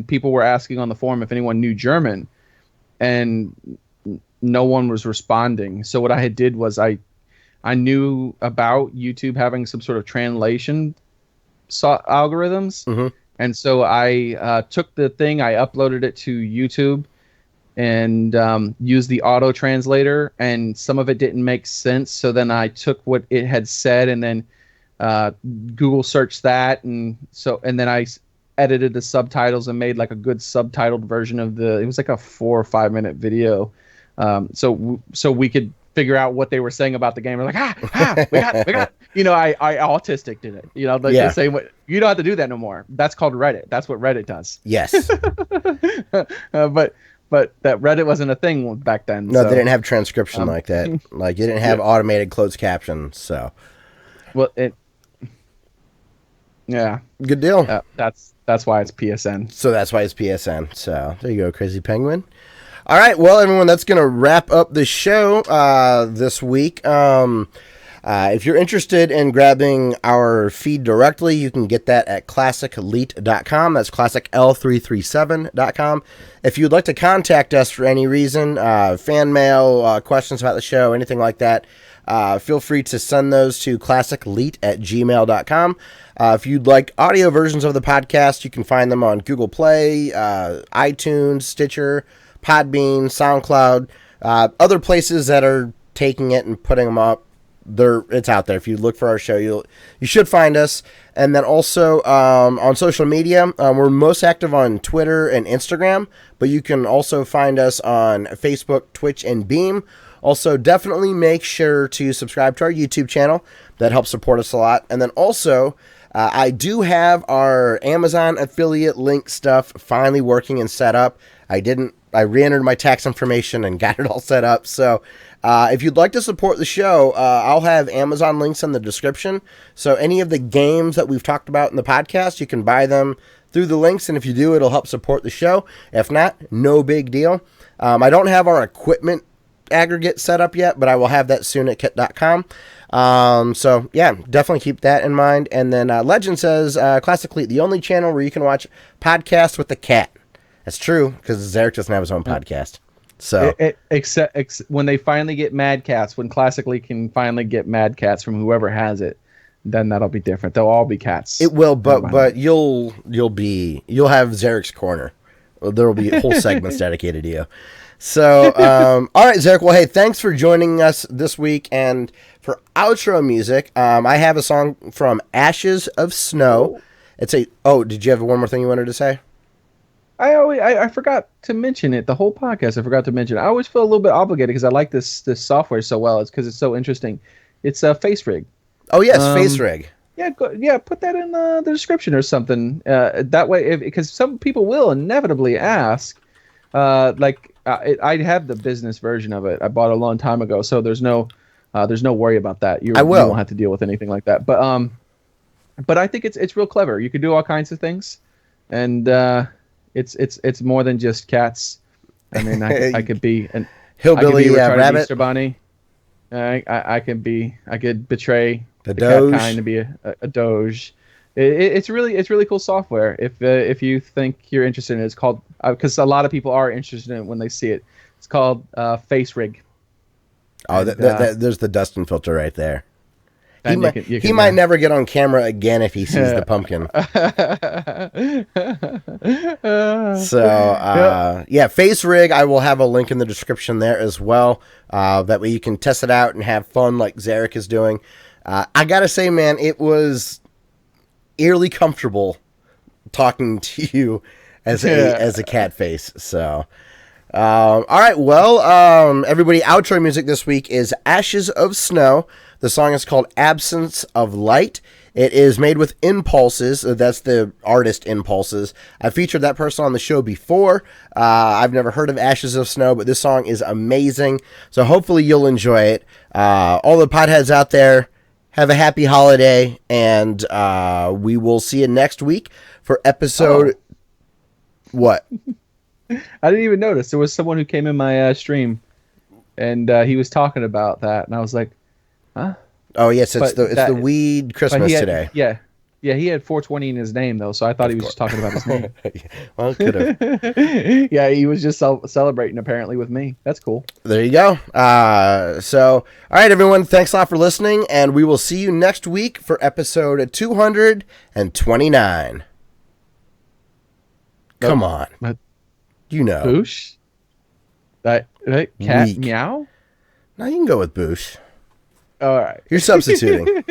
[SPEAKER 2] people were asking on the forum if anyone knew German, and no one was responding. So what I had did was I knew about YouTube having some sort of translation algorithms.
[SPEAKER 1] Mm-hmm.
[SPEAKER 2] And so I took the thing, I uploaded it to YouTube, and used the auto translator, and some of it didn't make sense. So then I took what it had said, and then Google searched that, and then I edited the subtitles and made like a good subtitled version of it was like a 4 or 5 minute video, so we could figure out what they were saying about the game. We're like, we got I autistic did it. The same way. You don't have to do that no more. That's called Reddit. That's what Reddit does.
[SPEAKER 1] Yes.
[SPEAKER 2] But that Reddit wasn't a thing back then.
[SPEAKER 1] No, they didn't have transcription like that. Like, you didn't have automated closed captions. So,
[SPEAKER 2] well,
[SPEAKER 1] good deal.
[SPEAKER 2] That's why it's PSN.
[SPEAKER 1] So that's why it's PSN. So there you go, Crazy Penguin. All right, well, everyone, that's going to wrap up the show this week. If you're interested in grabbing our feed directly, you can get that at classicelite.com. That's classicl337.com. If you'd like to contact us for any reason, fan mail, questions about the show, anything like that, feel free to send those to classicelite@gmail.com. If you'd like audio versions of the podcast, you can find them on Google Play, iTunes, Stitcher, Podbean, SoundCloud, other places that are taking it and putting them up. It's out there. If you look for our show, you should find us. And then also on social media, we're most active on Twitter and Instagram, but you can also find us on Facebook, Twitch, and Beam. Also, definitely make sure to subscribe to our YouTube channel. That helps support us a lot. And then also, I do have our Amazon affiliate link stuff finally working and set up. I re-entered my tax information and got it all set up. So if you'd like to support the show, I'll have Amazon links in the description. So any of the games that we've talked about in the podcast, you can buy them through the links. And if you do, it'll help support the show. If not, no big deal. I don't have our equipment aggregate set up yet, but I will have that soon at kit.com. So yeah, definitely keep that in mind. And then Legend says, Classically, the only channel where you can watch podcasts with the cat. That's true, because Xearrik doesn't have his own podcast. So
[SPEAKER 2] except when they finally get Mad Cats, when Classically can finally get Mad Cats from whoever has it, then that'll be different. They'll all be cats.
[SPEAKER 1] It will, but you'll have Xearrik's corner. There will be whole segments dedicated to you. So, all right, Xearrik. Well, hey, thanks for joining us this week. And for outro music, I have a song from Ashes of Snow. Did you have one more thing you wanted to say?
[SPEAKER 2] I forgot to mention it the whole podcast. I forgot to mention it. I always feel a little bit obligated because I like this software so well. It's because it's so interesting. It's a Face Rig.
[SPEAKER 1] Oh yes, Face Rig.
[SPEAKER 2] Yeah, put that in the description or something. That way, because some people will inevitably ask. I have the business version of it. I bought it a long time ago, so there's no worry about that. You won't have to deal with anything like that. But I think it's real clever. You can do all kinds of things, and it's more than just cats. I mean, I could be an
[SPEAKER 1] hillbilly rabbit,
[SPEAKER 2] Easter bunny. I could betray
[SPEAKER 1] the
[SPEAKER 2] cat kind to be a doge. It's really cool software. If you think you're interested in it, it's called, because a lot of people are interested in it when they see it. It's called Face Rig.
[SPEAKER 1] Oh, there's the Dustin filter right there. He
[SPEAKER 2] might
[SPEAKER 1] never get on camera again if he sees the pumpkin. So, yeah, Face Rig, I will have a link in the description there as well. That way you can test it out and have fun like Xearrik is doing. I gotta say, man, it was eerily comfortable talking to you as a cat face. So, all right, well, everybody, outro music this week is Ashes of Snow. The song is called Absence of Light. It is made with Impulses. That's the artist Impulses. I featured that person on the show before. I've never heard of Ashes of Snow, but this song is amazing. So hopefully you'll enjoy it. All the potheads out there, have a happy holiday, and we will see you next week for episode... What?
[SPEAKER 2] I didn't even notice. There was someone who came in my stream, and he was talking about that, and I was like, huh?
[SPEAKER 1] Oh, yes, it's the weed Christmas today.
[SPEAKER 2] Yeah, he had 420 in his name, though, so I thought he was just talking about his name.
[SPEAKER 1] Well, could have.
[SPEAKER 2] Yeah, he was just celebrating, apparently, with me. That's cool.
[SPEAKER 1] There you go. So, all right, everyone, thanks a lot for listening, and we will see you next week for episode 229. Come on. You know.
[SPEAKER 2] Boosh? Cat
[SPEAKER 1] Weak.
[SPEAKER 2] meow?
[SPEAKER 1] No, you can go with Boosh.
[SPEAKER 2] All right.
[SPEAKER 1] You're substituting.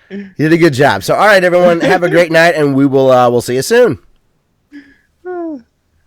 [SPEAKER 1] You did a good job. So, all right, everyone, have a great night, and we'll see you soon.